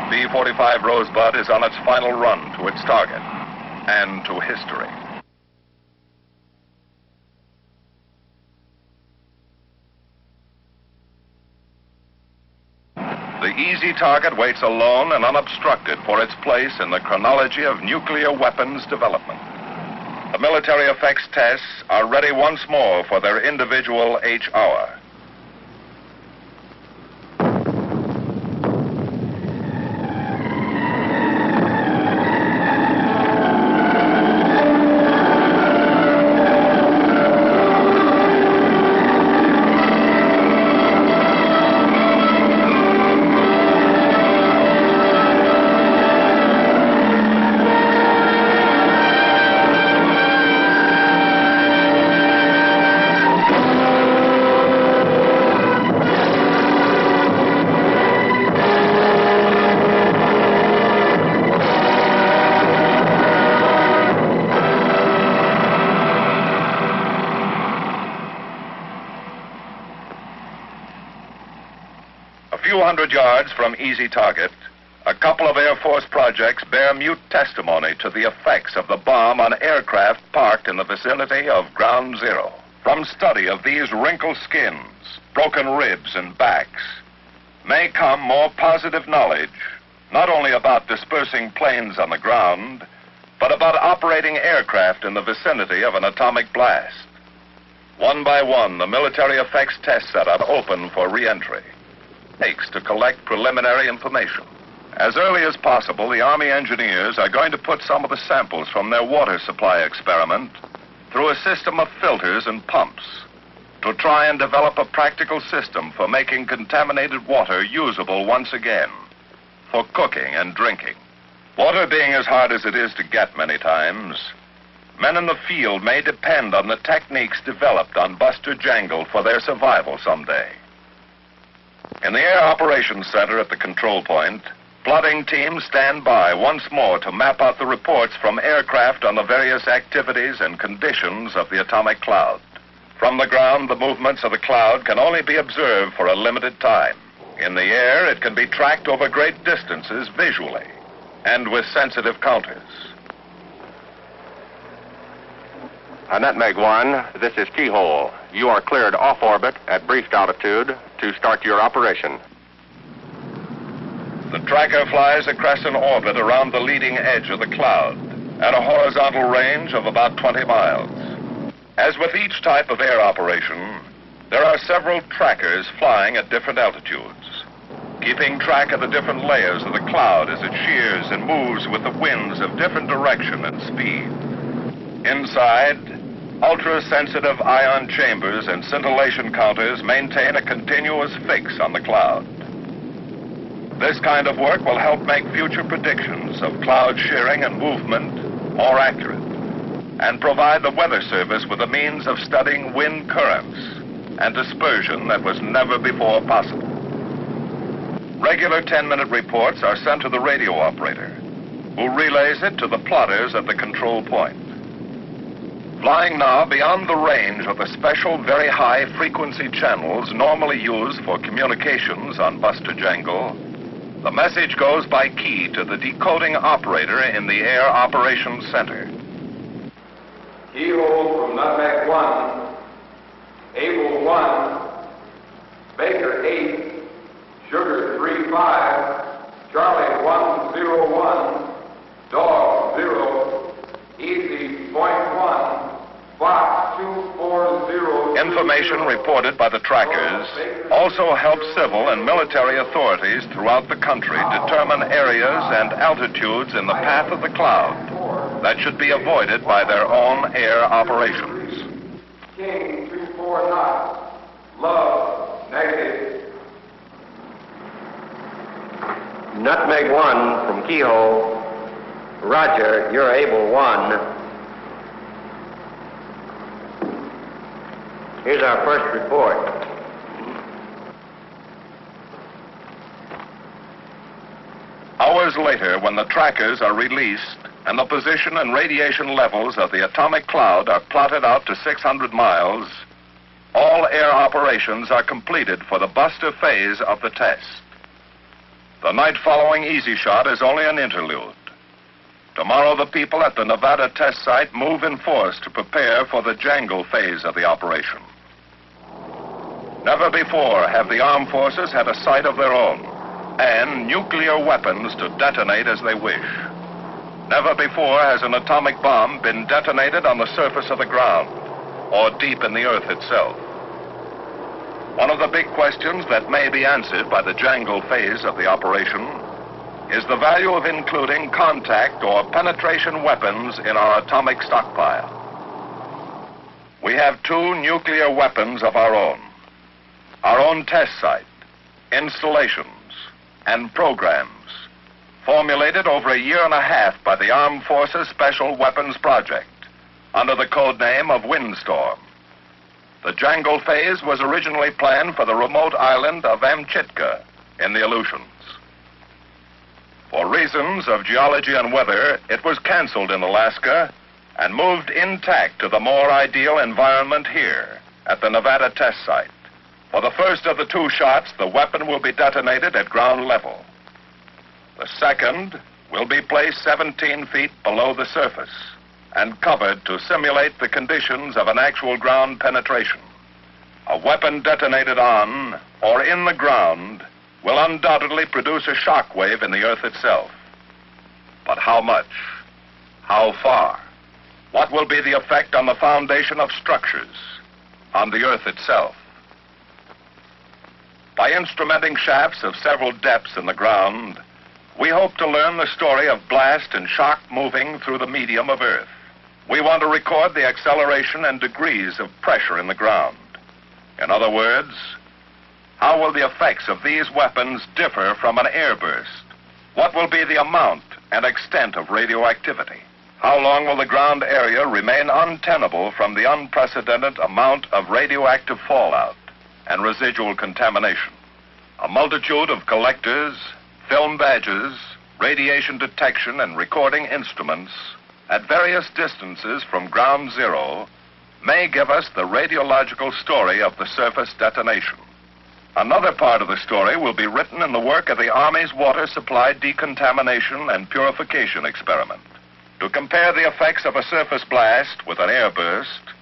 B-45 Rosebud is on its final run to its target and to history. The easy target waits alone and unobstructed for its place in the chronology of nuclear weapons development. The military effects tests are ready once more for their individual H-hour. A few hundred yards from easy target, a couple of Air Force projects bear mute testimony to the effects of the bomb on aircraft parked in the vicinity of Ground Zero. From study of these wrinkled skins, broken ribs, and backs, may come more positive knowledge, not only about dispersing planes on the ground, but about operating aircraft in the vicinity of an atomic blast. One by one, the military effects test setup open for re-entry. Takes to collect preliminary information. As early as possible, the Army engineers are going to put some of the samples from their water supply experiment through a system of filters and pumps to try and develop a practical system for making contaminated water usable once again for cooking and drinking. Water being as hard as it is to get many times, men in the field may depend on the techniques developed on Buster Jangle for their survival someday. In the Air Operations Center at the control point, plotting teams stand by once more to map out the reports from aircraft on the various activities and conditions of the atomic cloud. From the ground, the movements of the cloud can only be observed for a limited time. In the air, it can be tracked over great distances visually and with sensitive counters. Nutmeg 1, this is Keyhole. You are cleared off orbit at briefed altitude to start your operation. The tracker flies a crescent orbit around the leading edge of the cloud at a horizontal range of about 20 miles. As with each type of air operation, there are several trackers flying at different altitudes, keeping track of the different layers of the cloud as it shears and moves with the winds of different direction and speed. Inside, ultra-sensitive ion chambers and scintillation counters maintain a continuous fix on the cloud. This kind of work will help make future predictions of cloud shearing and movement more accurate, and provide the Weather Service with a means of studying wind currents and dispersion that was never before possible. Regular 10-minute reports are sent to the radio operator, who relays it to the plotters at the control point. Flying now beyond the range of the special very high frequency channels normally used for communications on Buster Jangle, the message goes by key to the decoding operator in the Air Operations Center. Keyhole from Nutmeg 1, Able 1, Baker 8, Sugar 35, Charlie 101, Dog 0, Easy .1, Fox 240. Information reported by the trackers also helps civil and military authorities throughout the country determine areas and altitudes in the path of the cloud that should be avoided by their own air operations. King 24 knots, Love negative. Nutmeg 1 from Keyhole. Roger, you're Able 1. Here's our first report. Hours later, when the trackers are released, and the position and radiation levels of the atomic cloud are plotted out to 600 miles, all air operations are completed for the BUSTER phase of the test. The night following Easy Shot is only an interlude. Tomorrow, the people at the Nevada test site move in force to prepare for the JANGLE phase of the operation. Never before have the armed forces had a site of their own and nuclear weapons to detonate as they wish. Never before has an atomic bomb been detonated on the surface of the ground or deep in the earth itself. One of the big questions that may be answered by the JANGLE phase of the operation is the value of including contact or penetration weapons in our atomic stockpile. We have 2 nuclear weapons of our own test site, installations, and programs formulated over a year and a half by the Armed Forces Special Weapons Project under the code name of Windstorm. The JANGLE phase was originally planned for the remote island of Amchitka in the Aleutians. For reasons of geology and weather, it was canceled in Alaska and moved intact to the more ideal environment here at the Nevada test site. For the first of the 2 shots, the weapon will be detonated at ground level. The second will be placed 17 feet below the surface and covered to simulate the conditions of an actual ground penetration. A weapon detonated on or in the ground will undoubtedly produce a shock wave in the earth itself. But how much? How far? What will be the effect on the foundation of structures, on the earth itself? By instrumenting shafts of several depths in the ground, we hope to learn the story of blast and shock moving through the medium of earth. We want to record the acceleration and degrees of pressure in the ground. In other words, how will the effects of these weapons differ from an airburst? What will be the amount and extent of radioactivity? How long will the ground area remain untenable from the unprecedented amount of radioactive fallout and residual contamination? A multitude of collectors, film badges, radiation detection and recording instruments at various distances from ground zero may give us the radiological story of the surface detonation. Another part of the story will be written in the work of the Army's water supply decontamination and purification experiment. To compare the effects of a surface blast with an airburst,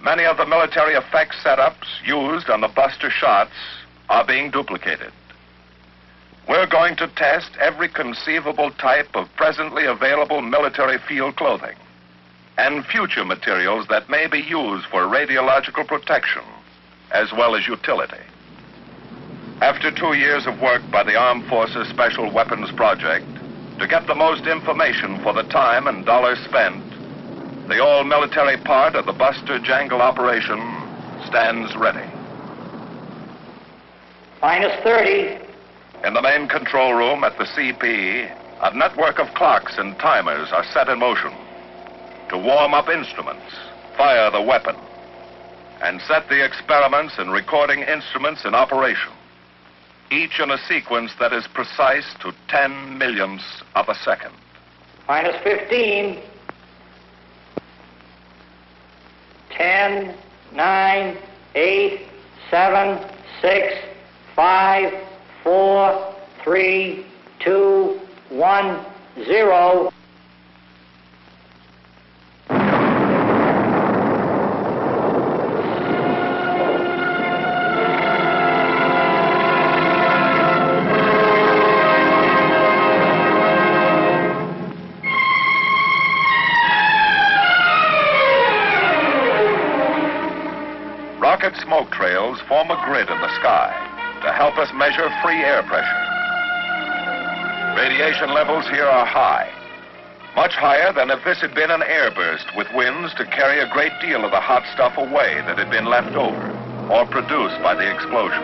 many of the military effects setups used on the BUSTER shots are being duplicated. We're going to test every conceivable type of presently available military field clothing and future materials that may be used for radiological protection as well as utility. After 2 years of work by the Armed Forces Special Weapons Project to get the most information for the time and dollars spent, the all-military part of the BUSTER JANGLE operation stands ready. Minus 30. In the main control room at the CP, a network of clocks and timers are set in motion to warm up instruments, fire the weapon, and set the experiments and recording instruments in operation, each in a sequence that is precise to 10 millionths of a second. Minus 15. 10, 9, 8, 7, 6, 5, 4, 3, 2, 1, 0. Rocket smoke trails form a grid in the sky to help us measure free air pressure. Radiation levels here are high, much higher than if this had been an airburst with winds to carry a great deal of the hot stuff away that had been left over or produced by the explosion.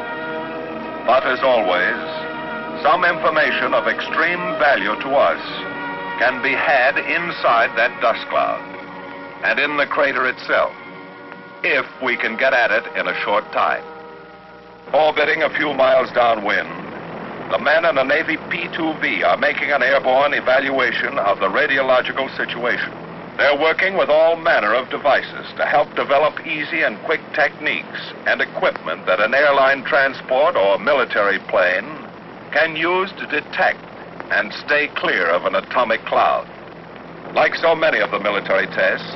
But as always, some information of extreme value to us can be had inside that dust cloud and in the crater itself, if we can get at it in a short time. Orbiting a few miles downwind, The men in a Navy P-2V are making an airborne evaluation of the radiological situation. They're working with all manner of devices to help develop easy and quick techniques and equipment that an airline transport or military plane can use to detect and stay clear of an atomic cloud. Like so many of the military tests,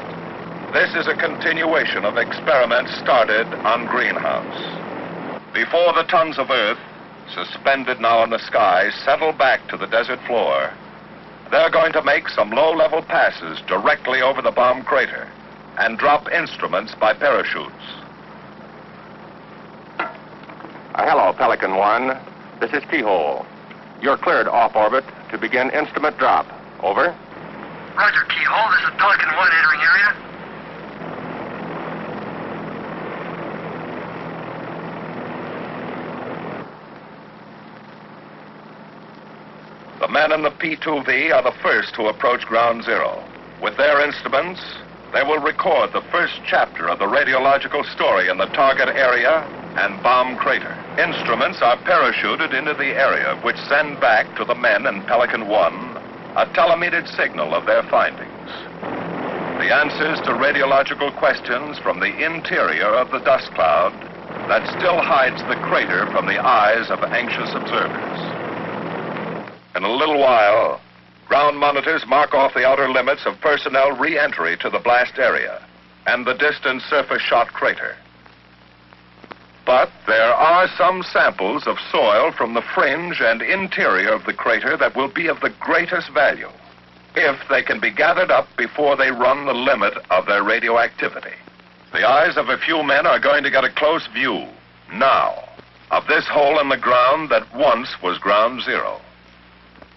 this is a continuation of experiments started on Greenhouse. Before the tons of Earth, suspended now in the sky, settle back to the desert floor, they're going to make some low-level passes directly over the bomb crater and drop instruments by parachutes. Hello, Pelican 1. This is Keyhole. You're cleared off orbit to begin instrument drop. Over. Roger, Keyhole. This is Pelican 1 entering area. The men in the P-2V are the first to approach ground zero. With their instruments, they will record the first chapter of the radiological story in the target area and bomb crater. Instruments are parachuted into the area, which send back to the men in Pelican 1 a telemetered signal of their findings. The answers to radiological questions from the interior of the dust cloud that still hides the crater from the eyes of anxious observers. In a little while, ground monitors mark off the outer limits of personnel re-entry to the blast area and the distant surface shot crater. But there are some samples of soil from the fringe and interior of the crater that will be of the greatest value if they can be gathered up before they run the limit of their radioactivity. The eyes of a few men are going to get a close view, now, of this hole in the ground that once was ground zero.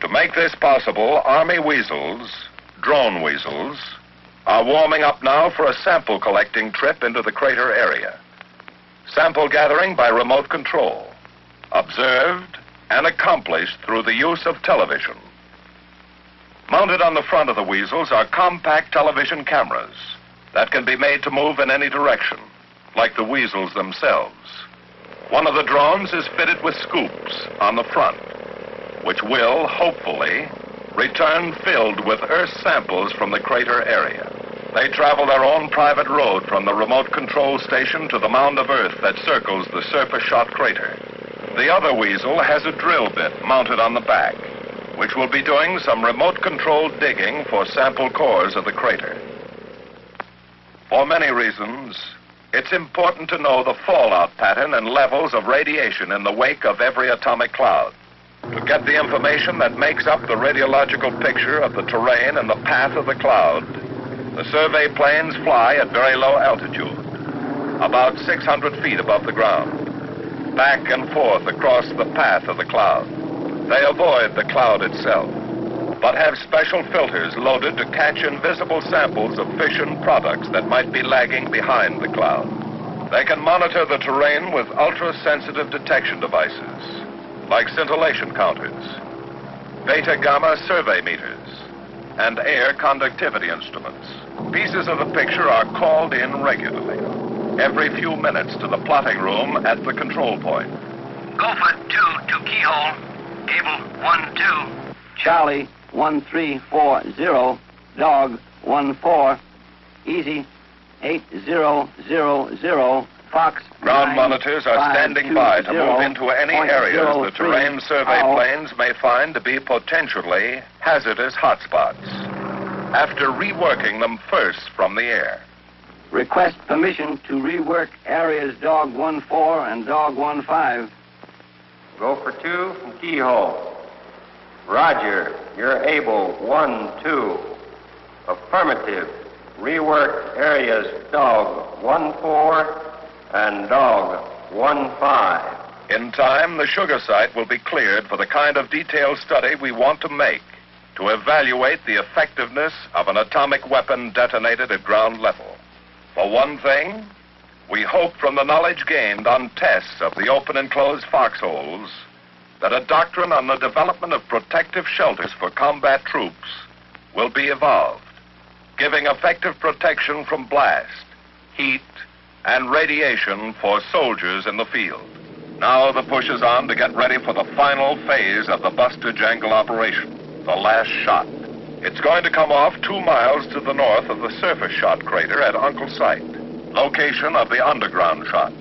To make this possible, Army weasels, drone weasels, are warming up now for a sample collecting trip into the crater area. Sample gathering by remote control, observed and accomplished through the use of television. Mounted on the front of the weasels are compact television cameras that can be made to move in any direction, like the weasels themselves. One of the drones is fitted with scoops on the front, which will, hopefully, return filled with Earth samples from the crater area. They travel their own private road from the remote control station to the mound of Earth that circles the surface shot crater. The other weasel has a drill bit mounted on the back, which will be doing some remote controlled digging for sample cores of the crater. For many reasons, it's important to know the fallout pattern and levels of radiation in the wake of every atomic cloud. To get the information that makes up the radiological picture of the terrain and the path of the cloud, the survey planes fly at very low altitude, about 600 feet above the ground, back and forth across the path of the cloud. They avoid the cloud itself, but have special filters loaded to catch invisible samples of fission products that might be lagging behind the cloud. They can monitor the terrain with ultra-sensitive detection devices, like scintillation counters, beta-gamma survey meters, and air conductivity instruments. Pieces of the picture are called in regularly, every few minutes to the plotting room at the control point. Gopher 2 to Keyhole. Cable 1-2. Charlie 1340, Dog 14, Easy 8000, Fox. Ground monitors are standing by to move into any areas the terrain survey planes may find to be potentially hazardous hotspots, after reworking them first from the air. Request permission to rework areas Dog 14 and Dog 15. Gopher 2 from Keyhole. Roger, you're able 1-2. Affirmative. Rework areas Dog 14 and Dog 15. In time, the sugar site will be cleared for the kind of detailed study we want to make to evaluate the effectiveness of an atomic weapon detonated at ground level. For one thing, we hope from the knowledge gained on tests of the open and closed foxholes that a doctrine on the development of protective shelters for combat troops will be evolved, giving effective protection from blast, heat, and radiation for soldiers in the field. Now the push is on to get ready for the final phase of the BUSTER JANGLE operation, the last shot. It's going to come off 2 miles to the north of the surface shot crater at Uncle Site, location of the underground shot.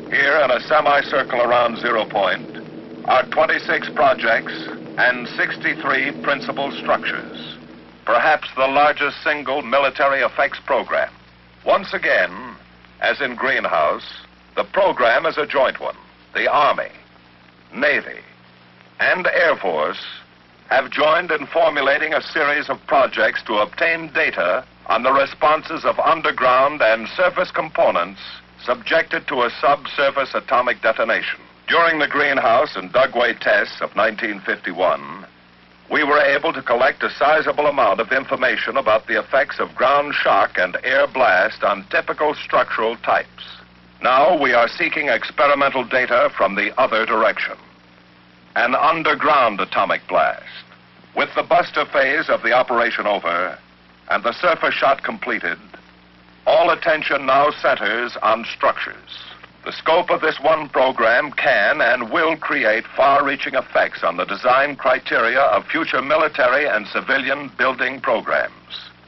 Here in a semicircle around 0 point are 26 projects and 63 principal structures, perhaps the largest single military effects program. Once again, as in Greenhouse, the program is a joint one. The Army, Navy, and Air Force have joined in formulating a series of projects to obtain data on the responses of underground and surface components subjected to a subsurface atomic detonation. During the Greenhouse and Dugway tests of 1951, we were able to collect a sizable amount of information about the effects of ground shock and air blast on typical structural types. Now we are seeking experimental data from the other direction. An underground atomic blast. With the BUSTER phase of the operation over and the surface shot completed, all attention now centers on structures. The scope of this one program can and will create far-reaching effects on the design criteria of future military and civilian building programs.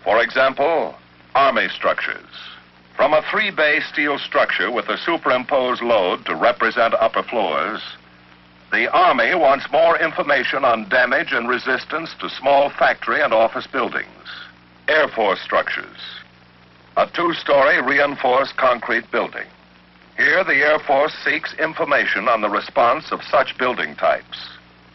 For example, Army structures. From a 3-bay steel structure with a superimposed load to represent upper floors, the Army wants more information on damage and resistance to small factory and office buildings. Air Force structures. A 2-story reinforced concrete building. Here, the Air Force seeks information on the response of such building types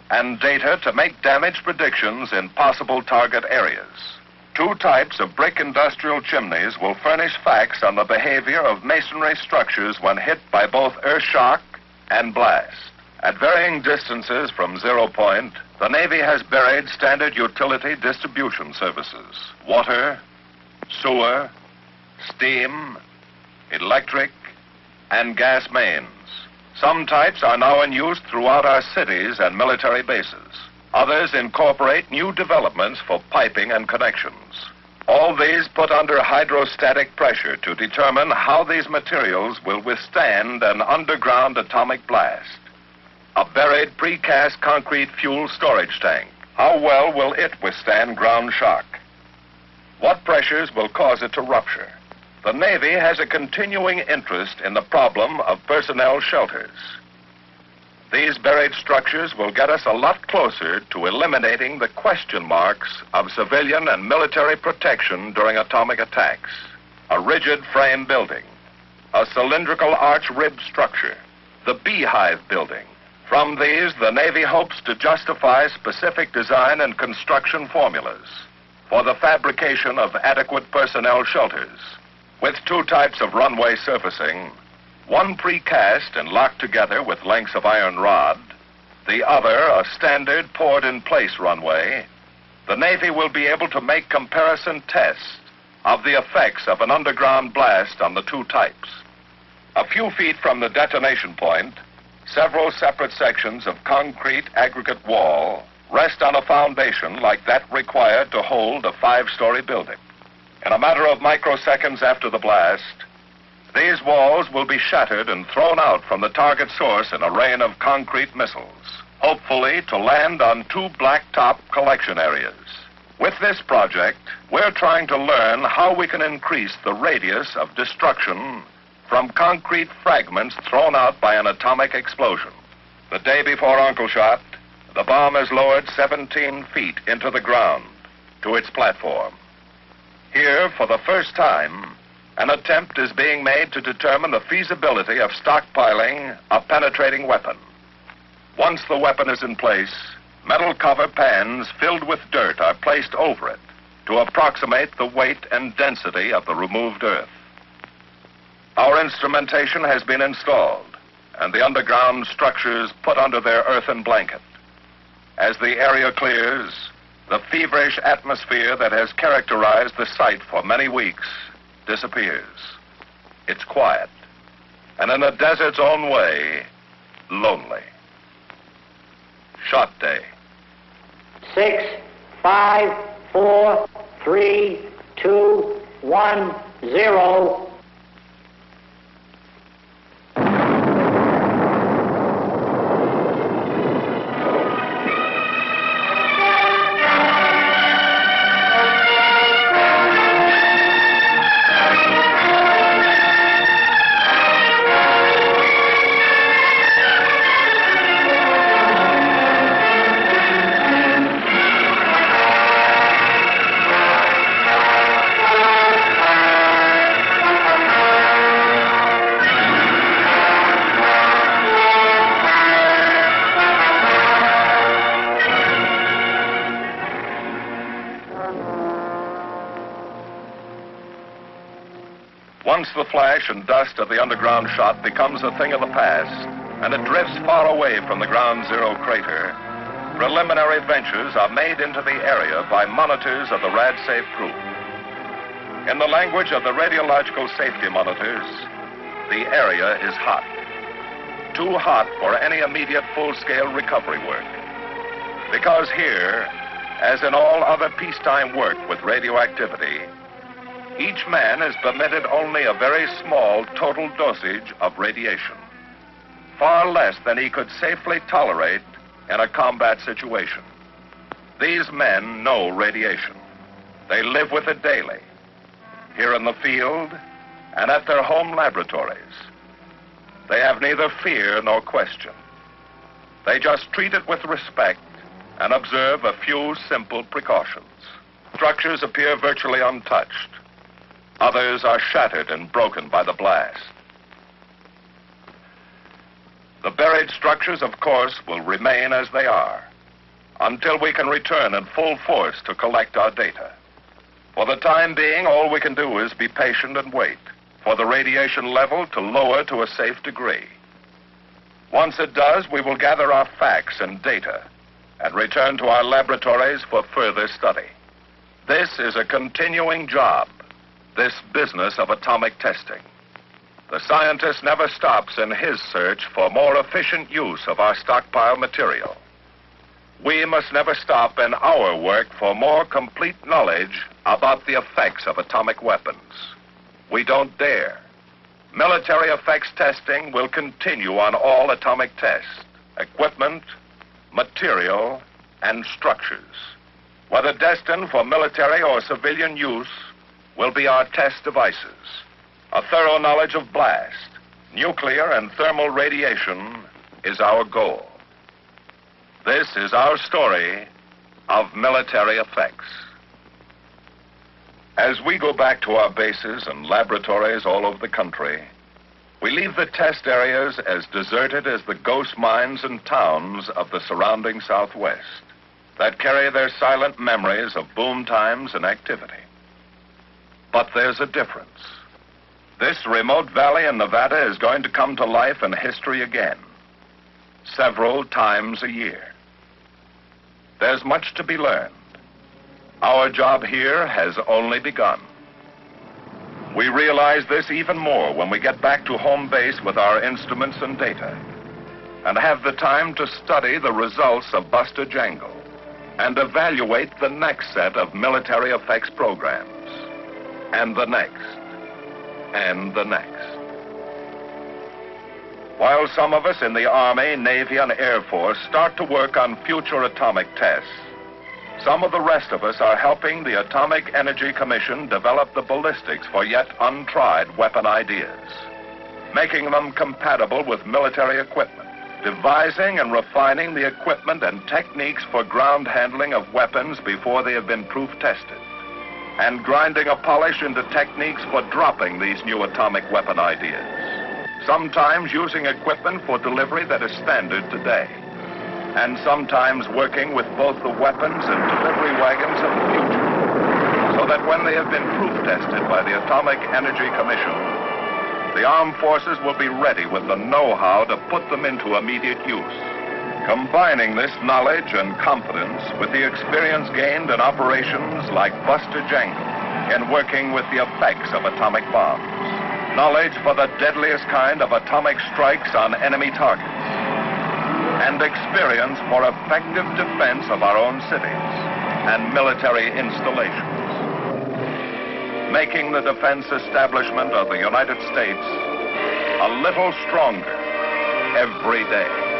and data to make damage predictions in possible target areas. 2 types of brick industrial chimneys will furnish facts on the behavior of masonry structures when hit by both earth shock and blast. At varying distances from 0 point, the Navy has buried standard utility distribution services: water, sewer, steam, electric, and gas mains. Some types are now in use throughout our cities and military bases. Others incorporate new developments for piping and connections. All these put under hydrostatic pressure to determine how these materials will withstand an underground atomic blast. A buried precast concrete fuel storage tank. How well will it withstand ground shock? What pressures will cause it to rupture? The Navy has a continuing interest in the problem of personnel shelters. These buried structures will get us a lot closer to eliminating the question marks of civilian and military protection during atomic attacks. A rigid frame building, a cylindrical arch rib structure, the beehive building. From these, the Navy hopes to justify specific design and construction formulas for the fabrication of adequate personnel shelters, with 2 types of runway surfacing, one precast and locked together with lengths of iron rod, the other a standard poured-in-place runway. The Navy will be able to make comparison tests of the effects of an underground blast on the 2 types. A few feet from the detonation point, several separate sections of concrete aggregate wall rest on a foundation like that required to hold a 5-story building. In a matter of microseconds after the blast, these walls will be shattered and thrown out from the target source in a rain of concrete missiles, hopefully to land on 2 blacktop collection areas. With this project, we're trying to learn how we can increase the radius of destruction from concrete fragments thrown out by an atomic explosion. The day before Uncle Shot, the bomb is lowered 17 feet into the ground to its platform. Here, for the first time, an attempt is being made to determine the feasibility of stockpiling a penetrating weapon. Once the weapon is in place, metal cover pans filled with dirt are placed over it to approximate the weight and density of the removed earth. Our instrumentation has been installed and the underground structures put under their earthen blanket. As the area clears, the feverish atmosphere that has characterized the site for many weeks disappears. It's quiet, and in the desert's own way, lonely. Shot day. 6, 5, 4, 3, 2, 1, 0. Once the flash and dust of the underground shot becomes a thing of the past, and it drifts far away from the ground zero crater, preliminary ventures are made into the area by monitors of the RadSafe crew. In the language of the radiological safety monitors, the area is hot. Too hot for any immediate full-scale recovery work. Because here, as in all other peacetime work with radioactivity, each man is permitted only a very small total dosage of radiation, far less than he could safely tolerate in a combat situation. These men know radiation. They live with it daily, here in the field and at their home laboratories. They have neither fear nor question. They just treat it with respect and observe a few simple precautions. Structures appear virtually untouched. Others are shattered and broken by the blast. The buried structures, of course, will remain as they are until we can return in full force to collect our data. For the time being, all we can do is be patient and wait for the radiation level to lower to a safe degree. Once it does, we will gather our facts and data and return to our laboratories for further study. This is a continuing job, this business of atomic testing. The scientist never stops in his search for more efficient use of our stockpile material. We must never stop in our work for more complete knowledge about the effects of atomic weapons. We don't dare. Military effects testing will continue on all atomic tests, equipment, material, and structures. Whether destined for military or civilian use, will be our test devices. A thorough knowledge of blast, nuclear and thermal radiation is our goal. This is our story of military effects. As we go back to our bases and laboratories all over the country, we leave the test areas as deserted as the ghost mines and towns of the surrounding Southwest that carry their silent memories of boom times and activity. But there's a difference. This remote valley in Nevada is going to come to life in history again, several times a year. There's much to be learned. Our job here has only begun. We realize this even more when we get back to home base with our instruments and data, and have the time to study the results of BUSTER JANGLE and evaluate the next set of military effects programs, and the next, and the next. While some of us in the Army, Navy, and Air Force start to work on future atomic tests, some of the rest of us are helping the Atomic Energy Commission develop the ballistics for yet untried weapon ideas, making them compatible with military equipment, devising and refining the equipment and techniques for ground handling of weapons before they have been proof tested, and grinding a polish into techniques for dropping these new atomic weapon ideas, sometimes using equipment for delivery that is standard today, and sometimes working with both the weapons and delivery wagons of the future, so that when they have been proof tested by the Atomic Energy Commission, the armed forces will be ready with the know-how to put them into immediate use. Combining this knowledge and confidence with the experience gained in operations like BUSTER JANGLE in working with the effects of atomic bombs, knowledge for the deadliest kind of atomic strikes on enemy targets, and experience for effective defense of our own cities and military installations, making the defense establishment of the United States a little stronger every day.